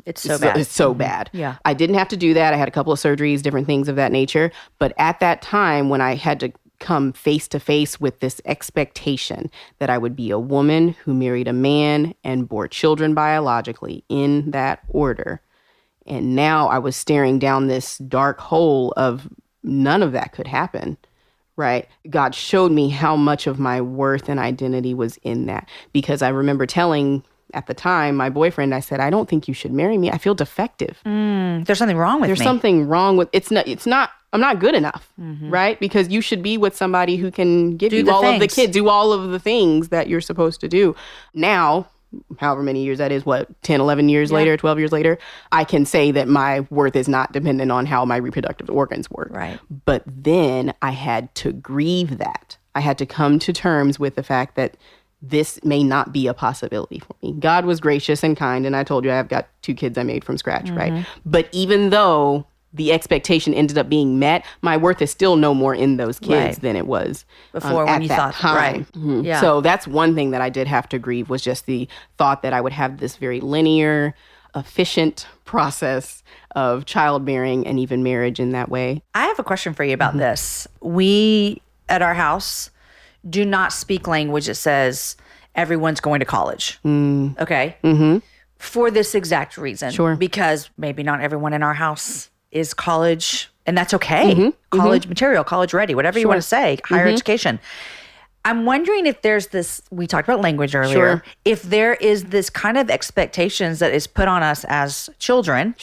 it's so bad. It's so bad. Yeah. I didn't have to do that. I had a couple of surgeries, different things of that nature. But at that time, when I had to come face to face with this expectation that I would be a woman who married a man and bore children biologically in that order, and now I was staring down this dark hole of none of that could happen, right? God showed me how much of my worth and identity was in that, because I remember telling at the time my boyfriend, I said, I don't think you should marry me. I feel defective. There's something wrong with me. There's something wrong with, I'm not good enough, right? Because you should be with somebody who can give you all of the kids, do all of the things that you're supposed to do. Now, however many years that is, 10, 11 years later, 12 years later, I can say that my worth is not dependent on how my reproductive organs work. Right. But then I had to grieve that. I had to come to terms with the fact that this may not be a possibility for me. God was gracious and kind, and I told you I've got 2 kids I made from scratch, right? But even though the expectation ended up being met, my worth is still no more in those kids than it was before when you thought time. Right. Mm-hmm. Yeah. So that's one thing that I did have to grieve, was just the thought that I would have this very linear, efficient process of childbearing and even marriage in that way. I have a question for you about this. We, at our house, do not speak language that says everyone's going to college. Okay? For this exact reason. Sure. Because maybe not everyone in our house is college, and that's okay. College material, college ready, whatever you want to say, higher education. I'm wondering if there's this, we talked about language earlier, if there is this kind of expectations that is put on us as children,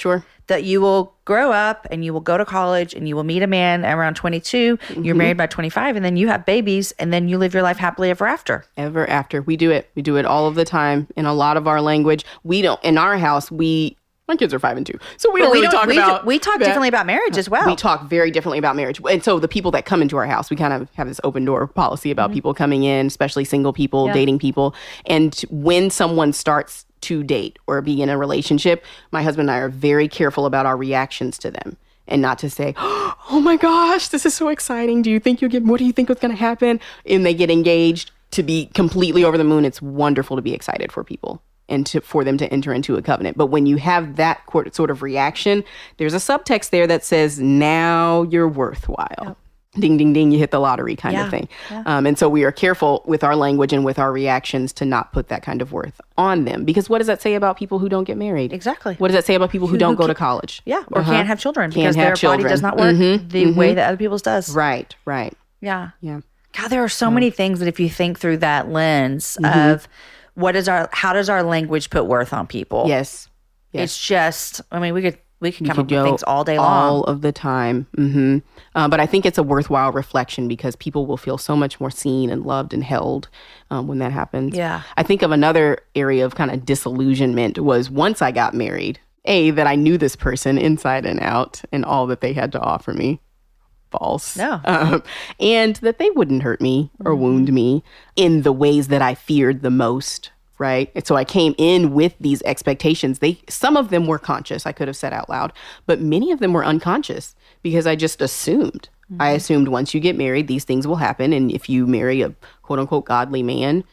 that you will grow up and you will go to college and you will meet a man around 22, you're married by 25, and then you have babies, and then you live your life happily ever after. Ever after. We do it. We do it all of the time in a lot of our language. We don't, in our house, my kids are 5 and 2, so we don't really talk about. We talk differently about marriage as well. We talk very differently about marriage, and so the people that come into our house, we kind of have this open door policy about people coming in, especially single people, dating people, and when someone starts to date or be in a relationship, my husband and I are very careful about our reactions to them, and not to say, "Oh my gosh, this is so exciting! What do you think is going to happen?" And they get engaged. To be completely over the moon, it's wonderful to be excited for people and for them to enter into a covenant. But when you have that sort of reaction, there's a subtext there that says, now you're worthwhile. Yep. Ding, ding, ding, you hit the lottery kind of thing. Yeah. And so we are careful with our language and with our reactions to not put that kind of worth on them. Because what does that say about people who don't get married? Exactly. What does that say about people who don't go to college? Yeah, or can't have children because their body does not work the way that other people's does. Right. Yeah. God, there are so many things that if you think through that lens of how does our language put worth on people? Yes. It's just, I mean, we could come up with go things all day long. All of the time. But I think it's a worthwhile reflection because people will feel so much more seen and loved and held when that happens. Yeah. I think of another area of kind of disillusionment was once I got married, that I knew this person inside and out and all that they had to offer me. False. No. And that they wouldn't hurt me or wound me in the ways that I feared the most. Right. And so I came in with these expectations. Some of them were conscious, I could have said out loud, but many of them were unconscious because I just assumed. I assumed once you get married, these things will happen. And if you marry a quote unquote godly man,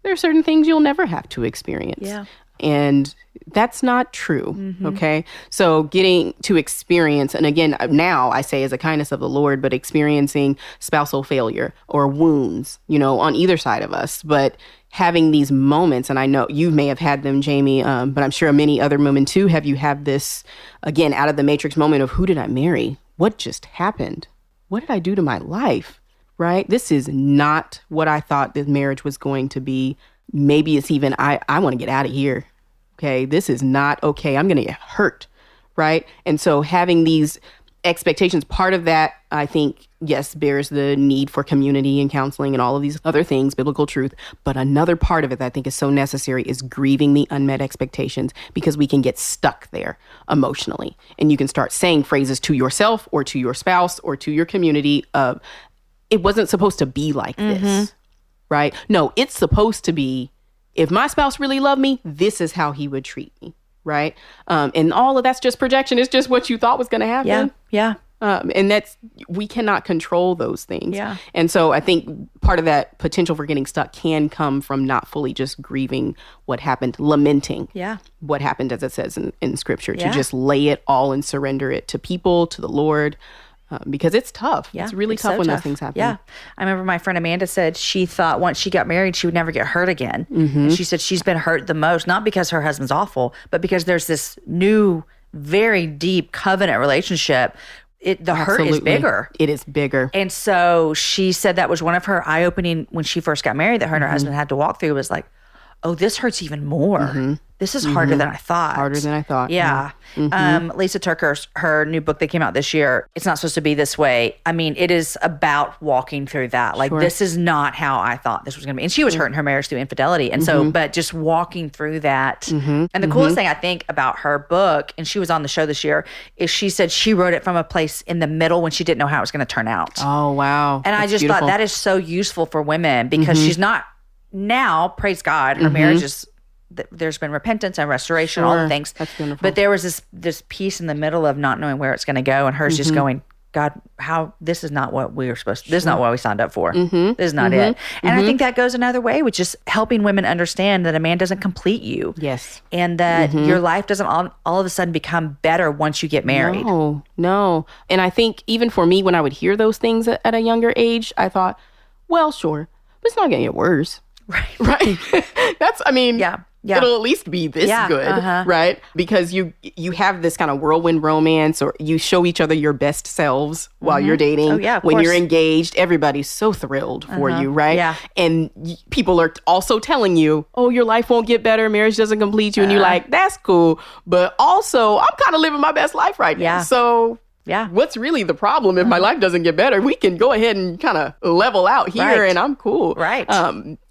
there are certain things you'll never have to experience. Yeah. And that's not true. Okay. So getting to experience, and again, now I say as a kindness of the Lord, but experiencing spousal failure or wounds, on either side of us, but having these moments, and I know you may have had them, Jamie, but I'm sure many other women too, have you had this, again, out of the matrix moment of who did I marry? What just happened? What did I do to my life? Right? This is not what I thought this marriage was going to be. Maybe it's even, I want to get out of here. Okay. This is not okay. I'm going to get hurt. Right. And so having these expectations, part of that, I think, yes, bears the need for community and counseling and all of these other things, biblical truth. But another part of it that I think is so necessary is grieving the unmet expectations, because we can get stuck there emotionally. And you can start saying phrases to yourself or to your spouse or to your community of, it wasn't supposed to be like this. Right? No, it's supposed to be, if my spouse really loved me, this is how he would treat me. Right? And all of that's just projection. It's just what you thought was going to happen. Yeah. And we cannot control those things. Yeah. And so I think part of that potential for getting stuck can come from not fully just grieving what happened, lamenting what happened, as it says in scripture, to just lay it all and surrender it to people, to the Lord. Because it's tough. Yeah, it's really tough when those things happen. Yeah. I remember my friend Amanda said she thought once she got married, she would never get hurt again. And she said she's been hurt the most, not because her husband's awful, but because there's this new, very deep covenant relationship. The hurt is bigger. It is bigger. And so she said that was one of her eye-opening when she first got married that her and her husband had to walk through, was like, oh, this hurts even more. This is harder than I thought. Harder than I thought. Yeah. Lisa Turker's, her new book that came out this year, It's Not Supposed to Be This Way. I mean, it is about walking through that. Like, this is not how I thought this was going to be. And she was hurt in her marriage through infidelity. And so, but just walking through that. And the coolest thing I think about her book, and she was on the show this year, is she said she wrote it from a place in the middle when she didn't know how it was going to turn out. Oh, wow. And I just thought that is so useful for women, because she's not, now, praise God, her marriage is, there's been repentance and restoration, all the things. That's wonderful. But there was this piece in the middle of not knowing where it's going to go, and hers just going, God, this is not what we were supposed to, this is not what we signed up for. This is not it. And I think that goes another way, which is helping women understand that a man doesn't complete you. Yes. And that your life doesn't all of a sudden become better once you get married. No. And I think even for me, when I would hear those things at a younger age, I thought, well, sure, but it's not going to get worse. Right. That's, I mean, it'll at least be this good, right? Because you have this kind of whirlwind romance, or you show each other your best selves while you're dating. Oh, yeah, of when course. You're engaged, everybody's so thrilled for you, right? Yeah. And people are also telling you, oh, your life won't get better, marriage doesn't complete you. And you're like, that's cool. But also, I'm kind of living my best life right now. So what's really the problem if my life doesn't get better? We can go ahead and kind of level out here and I'm cool. Right.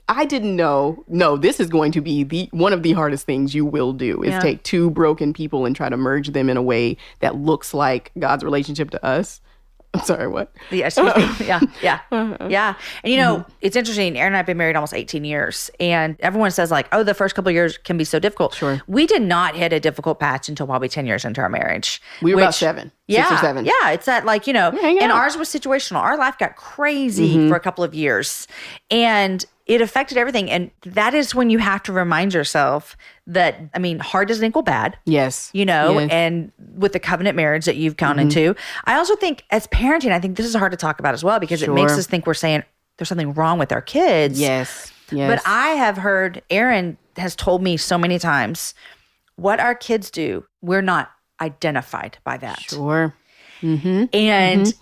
I didn't know, no, this is going to be one of the hardest things you will do is take two broken people and try to merge them in a way that looks like God's relationship to us. I'm sorry, what? Yeah, excuse me. Yeah. And it's interesting. Aaron and I have been married almost 18 years. And everyone says like, oh, the first couple of years can be so difficult. Sure. We did not hit a difficult patch until probably 10 years into our marriage. We were about 6 or 7. Yeah. It's that like, and ours was situational. Our life got crazy for a couple of years. And it affected everything. And that is when you have to remind yourself that, I mean, hard doesn't equal bad. Yes. And with the covenant marriage that you've gone into. I also think as parenting, I think this is hard to talk about as well, because it makes us think we're saying there's something wrong with our kids. Yes. But I have heard, Aaron has told me so many times, what our kids do, we're not identified by that. Sure. And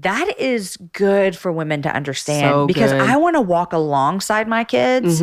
that is good for women to understand, So because good. I want to walk alongside my kids,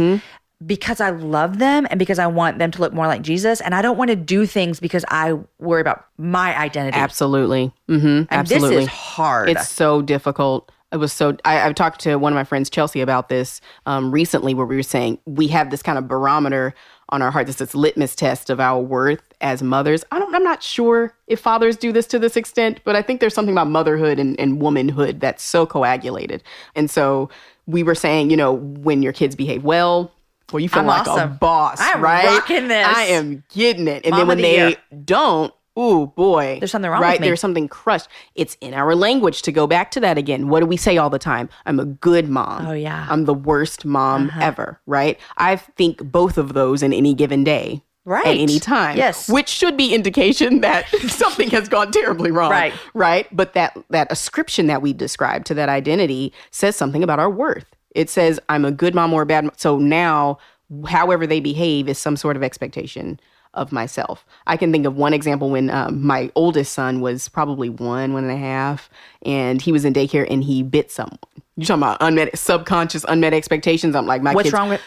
because I love them and because I want them to look more like Jesus. And I don't want to do things because I worry about my identity. Absolutely. And Absolutely. this is hard. It's so difficult. It was so, I've talked to one of my friends, Chelsea, about this recently, where we were saying we have this kind of barometer on our heart. This litmus test of our worth as mothers. I'm not sure if fathers do this to this extent, but I think there's something about motherhood and womanhood that's so coagulated. And so we were saying, you know, when your kids behave well, you feel like a boss, I'm right? rocking this. I am getting it. And Mom then when of the they year. don't, ooh, boy. There's something wrong with me. There's something crushed. It's in our language to go back to that again. What do we say all the time? I'm a good mom. Oh, yeah. I'm the worst mom ever, right? I think both of those in any given day. Right. At any time. Yes. Which should be indication that something has gone terribly wrong. Right. Right? But that ascription that we describe to that identity says something about our worth. It says, I'm a good mom or a bad mom. So now, however they behave is some sort of expectation of myself. I can think of one example when my oldest son was probably 1.5, and he was in daycare and he bit someone. You're talking about subconscious unmet expectations. I'm like, What's wrong with...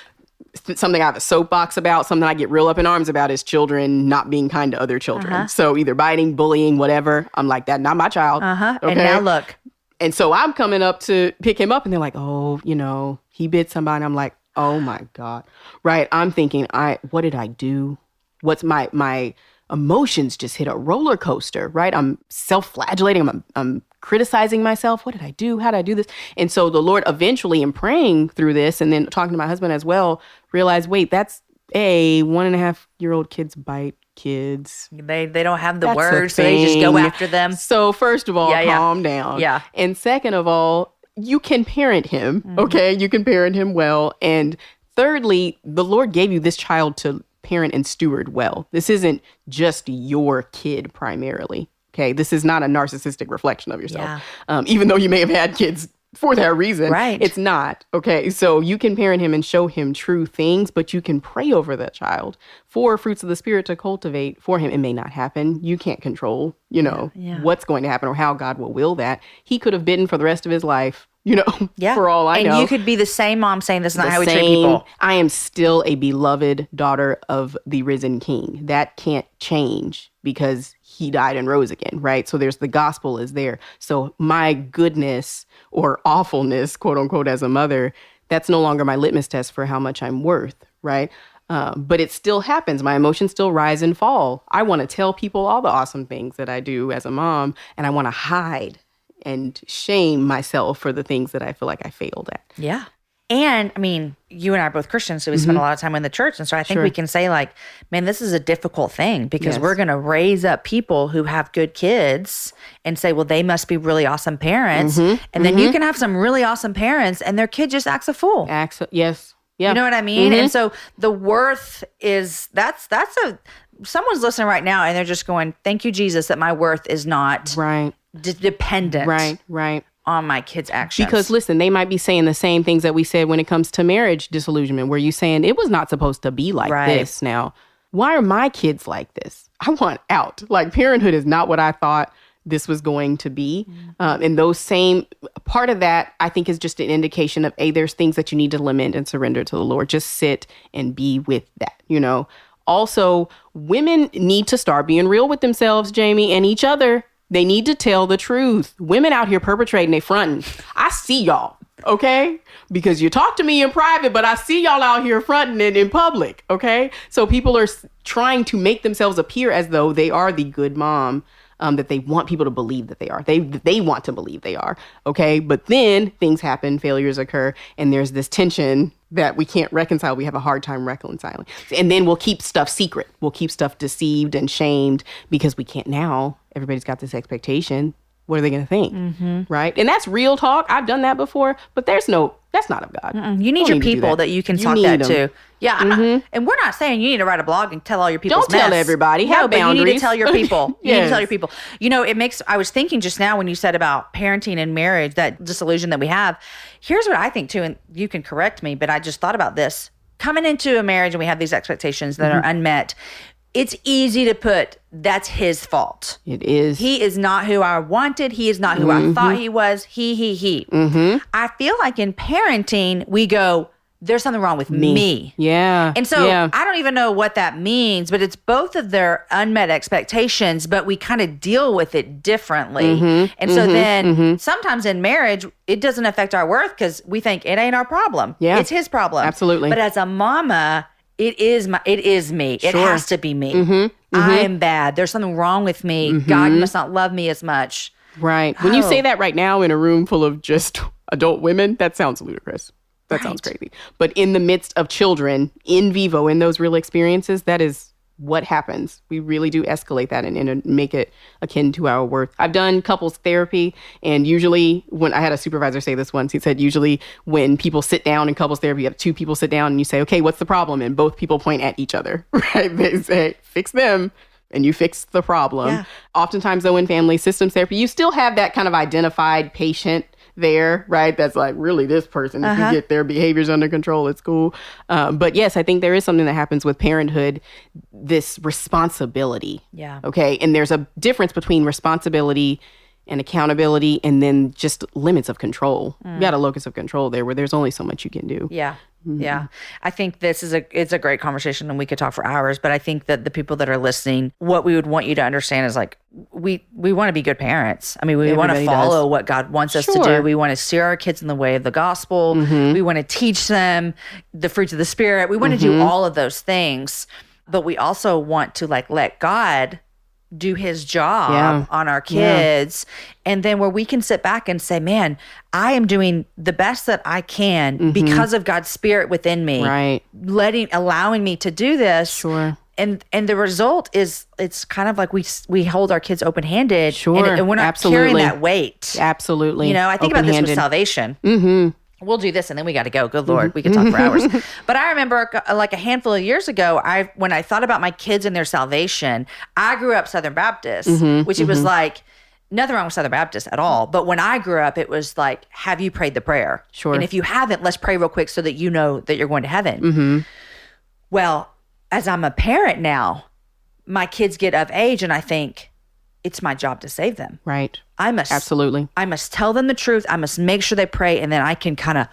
Something I have a soapbox about, something I get real up in arms about is children not being kind to other children. So either biting, bullying, whatever. I'm like, that not my child. Okay? And now look. And so I'm coming up to pick him up and they're like, oh, you know, he bit somebody. And I'm like, oh my God. Right. I'm thinking, what did I do? What's my emotions just hit a roller coaster, right? I'm self-flagellating. I'm criticizing myself. What did I do? How did I do this? And so the Lord eventually, in praying through this and then talking to my husband as well, realized, wait, that's 1.5-year-old kids bite kids. They don't have the That's words, a so they just go thing. after them. So first of all, calm down. Yeah. And second of all, you can parent him, okay? You can parent him well. And thirdly, the Lord gave you this child to parent and steward well. This isn't just your kid primarily, okay? This is not a narcissistic reflection of yourself. Even though you may have had kids for that reason. Right. It's not, okay? So you can parent him and show him true things, but you can pray over that child for fruits of the Spirit to cultivate for him. It may not happen. You can't control, what's going to happen or how God will will that. He could have bitten for the rest of his life, for all I know. And you could be the same mom saying this is not how we treat people. I am still a beloved daughter of the risen King. That can't change because he died and rose again, right? So there's the gospel is there. So my goodness or awfulness, quote unquote, as a mother, that's no longer my litmus test for how much I'm worth, right? But it still happens. My emotions still rise and fall. I want to tell people all the awesome things that I do as a mom, and I want to hide and shame myself for the things that I feel like I failed at. Yeah. And I mean, you and I are both Christians, so we spend a lot of time in the church. And so I think we can say like, man, this is a difficult thing because we're going to raise up people who have good kids and say, well, they must be really awesome parents. And then you can have some really awesome parents and their kid just acts a fool. Yes. Yeah. You know what I mean? And so the worth is, someone's listening right now and they're just going, thank you, Jesus, that my worth is not dependent. Right. On my kids' actions. Because listen, they might be saying the same things that we said when it comes to marriage disillusionment, where you saying it was not supposed to be like this. Now, why are my kids like this? I want out. Like parenthood is not what I thought this was going to be. And those same part of that, I think, is just an indication of, there's things that you need to lament and surrender to the Lord. Just sit and be with that, Also, women need to start being real with themselves, Jamie, and each other. They need to tell the truth. Women out here perpetrating, they fronting. I see y'all, okay? Because you talk to me in private, but I see y'all out here fronting it in public, okay? So people are trying to make themselves appear as though they are the good mom that they want people to believe that they are. They want to believe they are, okay? But then things happen, failures occur, and there's this tension that we can't reconcile. We have a hard time reconciling. And then we'll keep stuff secret. We'll keep stuff deceived and shamed because we can't now. Everybody's got this expectation. What are they going to think? Right? And that's real talk. I've done that before, but that's not of God. You need your people that you can talk that to. Yeah. And we're not saying you need to write a blog and tell all your people's Don't tell everybody. Have boundaries. But you need to tell your people. You need to tell your people. Yes. I was thinking just now when you said about parenting and marriage, that disillusion that we have. Here's what I think too, and you can correct me, but I just thought about this. Coming into a marriage and we have these expectations that are unmet, it's easy to put, that's his fault. It is. He is not who I wanted. He is not who I thought he was. He. I feel like in parenting, we go, there's something wrong with me. Yeah. And so I don't even know what that means, but it's both of their unmet expectations, but we kind of deal with it differently. And so then sometimes in marriage, it doesn't affect our worth because we think it ain't our problem. Yeah. It's his problem. Absolutely. But as a mama, it is me. It has to be me. I am bad. There's something wrong with me. God must not love me as much. Right. When you say that right now in a room full of just adult women, that sounds ludicrous. That sounds crazy. But in the midst of children, in vivo, in those real experiences, that is what happens. We really do escalate that and make it akin to our worth. I've done couples therapy, and usually when I had a supervisor say this once, he said usually when people sit down in couples therapy, you have two people sit down and you say, okay, what's the problem? And both people point at each other, right? They say, fix them. And you fix the problem. Yeah. Oftentimes, though, in family systems therapy, you still have that kind of identified patient there, right? That's like, really, this person, if you get their behaviors under control, it's cool. But yes, I think there is something that happens with parenthood, this responsibility. Yeah. Okay. And there's a difference between responsibility and accountability and then just limits of control. You got a locus of control there where there's only so much you can do. Yeah. Yeah. I think it's a great conversation and we could talk for hours, but I think that the people that are listening, what we would want you to understand is like, we want to be good parents. I mean, we want to follow what God wants us to do. We want to steer our kids in the way of the gospel. We want to teach them the fruits of the Spirit. We want to do all of those things, but we also want to like let God do his job on our kids. And then where we can sit back and say, man, I am doing the best that I can because of God's Spirit within me, right? Allowing me to do this. Sure. And the result is it's kind of like we hold our kids open-handed. Sure. And we're not carrying that weight. Absolutely. You know, I think about this with salvation. We'll do this and then we got to go. Good Lord. We could talk for hours. But I remember like a handful of years ago, when I thought about my kids and their salvation, I grew up Southern Baptist, which it was like, nothing wrong with Southern Baptist at all. But when I grew up, it was like, have you prayed the prayer? Sure. And if you haven't, let's pray real quick so that you know that you're going to heaven. Well, as I'm a parent now, my kids get of age and I think, it's my job to save them. Right. I must absolutely. I must tell them the truth. I must make sure they pray, and then I can kind of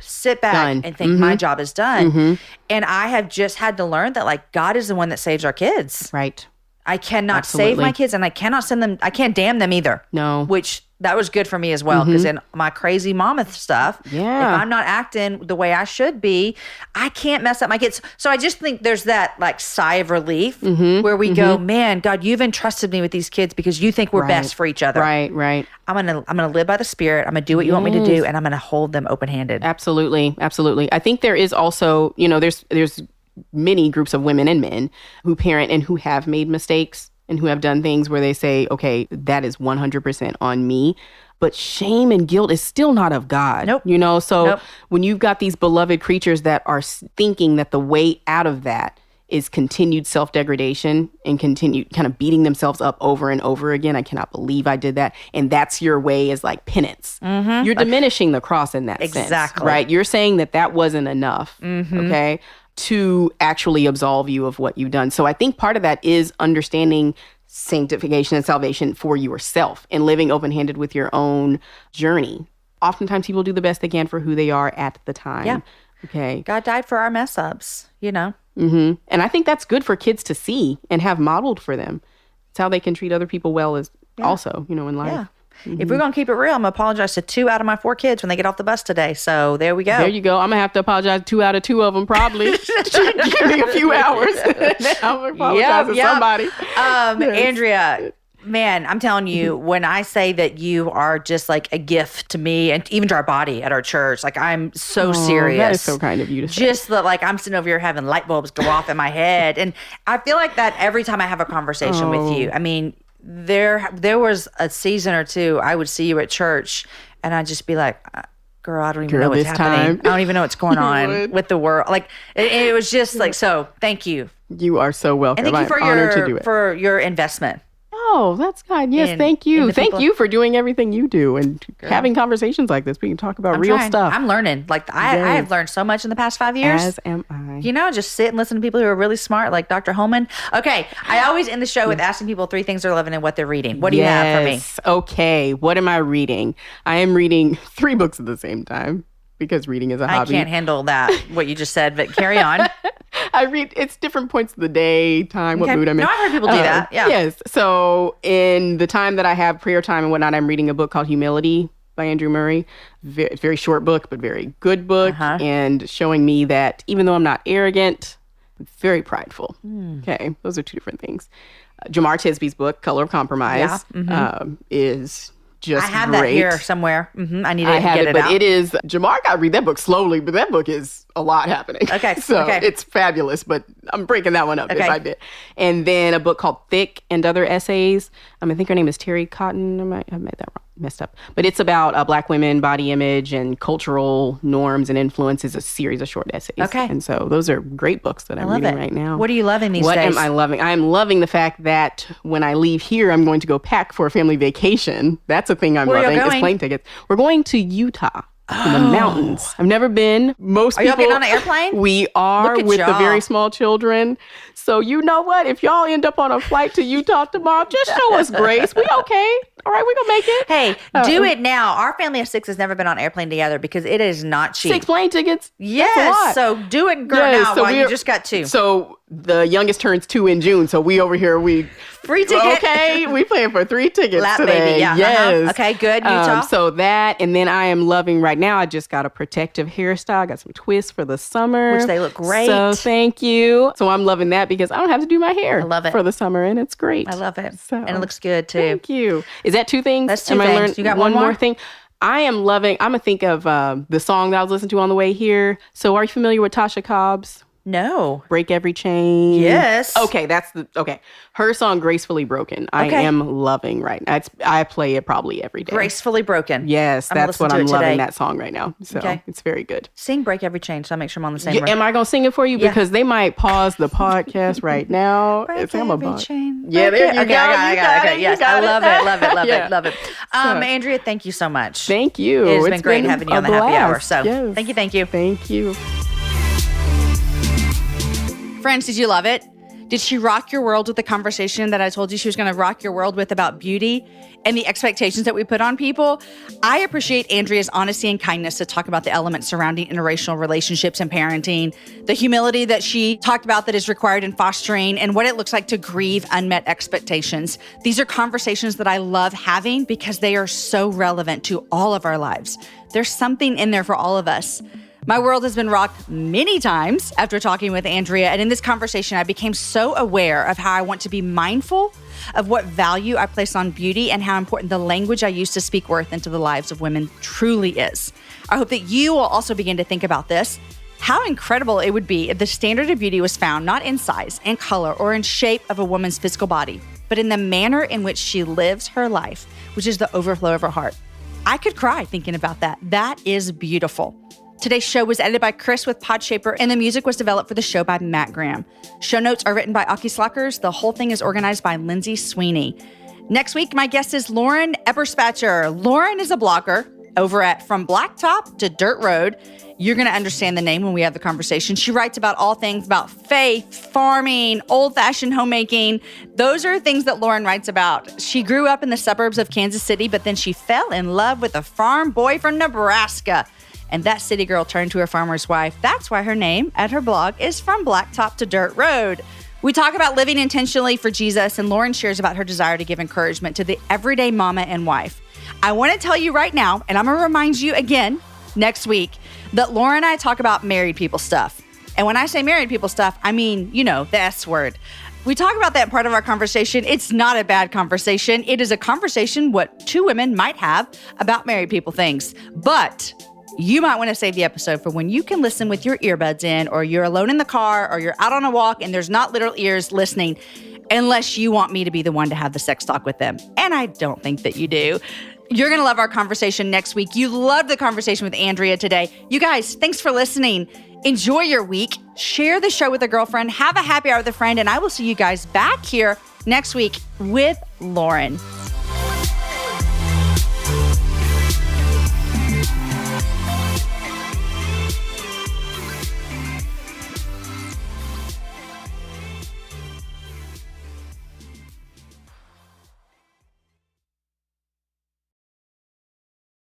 sit back and think my job is done. And I have just had to learn that like God is the one that saves our kids. Right. I cannot save my kids, and I cannot send them. I can't damn them either. No. Which that was good for me as well, because in my crazy mama stuff, if I'm not acting the way I should be, I can't mess up my kids. So I just think there's that like sigh of relief where we go, man, God, you've entrusted me with these kids because you think we're best for each other. Right, right. I'm gonna live by the Spirit. I'm gonna do what you want me to do, and I'm gonna hold them open-handed. Absolutely, absolutely. I think there is also, there's many groups of women and men who parent and who have made mistakes and who have done things where they say, okay, that is 100% on me. But shame and guilt is still not of God. Nope. So when you've got these beloved creatures that are thinking that the way out of that is continued self-degradation and continued kind of beating themselves up over and over again. I cannot believe I did that. And that's your way is like penance. You're diminishing the cross in that sense. Exactly. Right? You're saying that wasn't enough. Okay? To actually absolve you of what you've done. So I think part of that is understanding sanctification and salvation for yourself and living open-handed with your own journey. Oftentimes people do the best they can for who they are at the time. Yeah. Okay. God died for our mess ups, And I think that's good for kids to see and have modeled for them. It's how they can treat other people well as also, in life. Yeah. If we're going to keep it real, I'm going to apologize to 2 out of my 4 kids when they get off the bus today. So there we go. There you go. I'm going to have to apologize to 2 out of 2 of them probably. Give me a few hours. I'm going to apologize to somebody. Andrea, man, I'm telling you, when I say that you are just like a gift to me and even to our body at our church, like I'm so serious. That is so kind of you to say. Just that like I'm sitting over here having light bulbs go off in my head. And I feel like that every time I have a conversation with you. I mean, there was a season or two I would see you at church and I'd just be like, girl, I don't even know what's happening. I don't even know what's going on with the world. Like it was just like, so thank you. You are so welcome. And thank you for your investment. Oh, that's kind. Yes, thank you. Thank you for doing everything you do and having conversations like this. We can talk about real stuff. I'm learning. Like I have learned so much in the past 5 years. As am I. Just sit and listen to people who are really smart, like Dr. Holman. Okay, I always end the show with asking people 3 things they're loving and what they're reading. What do you have for me? Okay, what am I reading? I am reading 3 books at the same time. because reading is a I hobby. can't handle that, what you just said, but carry on. I read, it's different points of the day, time, what mood I'm in. No, I've heard people do that. Yeah. Yes. So in the time that I have prayer time and whatnot, I'm reading a book called Humility by Andrew Murray. Very short book, but very good book. And showing me that even though I'm not arrogant, I'm very prideful. Okay. Those are two different things. Jamar Tisby's book, Color of Compromise, is just I have great. that here somewhere. I need to I have get it, it but out. it is, Jamar got to read that book slowly, but that book is a lot happening. Okay. So it's fabulous, but I'm breaking that one up bit by bit. And then a book called Thick and Other Essays. I think her name is Terry Cotton. I made that messed up. But it's about Black women, body image, and cultural norms and influences, a series of short essays. Okay. And so those are great books that I'm reading right now. What are you loving these days? What am I loving? I'm loving the fact that when I leave here, I'm going to go pack for a family vacation. That's a thing I'm loving, is plane tickets. We're going to Utah. In the mountains. I've never been. Most Are people. y'all getting on an airplane? We are, with the very small children. So you know what? If y'all end up on a flight to Utah tomorrow, just show us grace. We okay. All right, we're going to make it. Hey, do it now. Our family of 6 has never been on an airplane together because it is not cheap. 6 plane tickets? Yes. That's a lot. So do it now while you just got 2. So the youngest turns 2 in June. So we over here, free ticket. Okay, we paying for 3 tickets Lap today. baby, yeah. Yes. Okay, good. Utah. So that, and then I am loving right now. I just got a protective hairstyle. Got some twists for the summer, which they look great. So thank you. So I'm loving that because I don't have to do my hair. I love it for the summer, and it's great. I love it, so, and it looks good too. Thank you. Is that 2 things? That's 2 things. You got one more thing. I am loving. I'm gonna think of the song that I was listening to on the way here. So are you familiar with Tasha Cobbs? No. Break Every Chain. Yes. Okay, her song Gracefully Broken. I am loving right now. I play it probably every day. Gracefully Broken. Yes, that's what I'm loving that song right now. So it's very good. Sing Break Every Chain so I make sure I'm on the same room. Am I going to sing it for you? Because they might pause the podcast right now. Break Every Chain. Yeah, there you go. I got it. Yes, I love it. Love it. Andrea, thank you so much. Thank you. It's been great having you on the happy hour. So thank you. Thank you. Friends, did you love it? Did she rock your world with the conversation that I told you she was going to rock your world with about beauty and the expectations that we put on people? I appreciate Andrea's honesty and kindness to talk about the elements surrounding interracial relationships and parenting, the humility that she talked about that is required in fostering, and what it looks like to grieve unmet expectations. These are conversations that I love having because they are so relevant to all of our lives. There's something in there for all of us. My world has been rocked many times after talking with Andrea, and in this conversation, I became so aware of how I want to be mindful of what value I place on beauty and how important the language I use to speak worth into the lives of women truly is. I hope that you will also begin to think about this. How incredible it would be if the standard of beauty was found not in size and color or in shape of a woman's physical body, but in the manner in which she lives her life, which is the overflow of her heart. I could cry thinking about that. That is beautiful. Today's show was edited by Chris with Podshaper, and the music was developed for the show by Matt Graham. Show notes are written by Aki Slockers. The whole thing is organized by Lindsay Sweeney. Next week, my guest is Lauren Eberspacher. Lauren is a blogger over at From Blacktop to Dirt Road. You're going to understand the name when we have the conversation. She writes about all things about faith, farming, old-fashioned homemaking. Those are things that Lauren writes about. She grew up in the suburbs of Kansas City, but then she fell in love with a farm boy from Nebraska. And that city girl turned to her farmer's wife. That's why her name at her blog is From Blacktop to Dirt Road. We talk about living intentionally for Jesus, and Lauren shares about her desire to give encouragement to the everyday mama and wife. I want to tell you right now, and I'm going to remind you again next week, that Lauren and I talk about married people stuff. And when I say married people stuff, I mean, the S word. We talk about that part of our conversation. It's not a bad conversation. It is a conversation what 2 women might have about married people things. But you might want to save the episode for when you can listen with your earbuds in, or you're alone in the car, or you're out on a walk and there's not literal ears listening, unless you want me to be the one to have the sex talk with them. And I don't think that you do. You're going to love our conversation next week. You loved the conversation with Andrea today. You guys, thanks for listening. Enjoy your week. Share the show with a girlfriend. Have a happy hour with a friend. And I will see you guys back here next week with Lauren.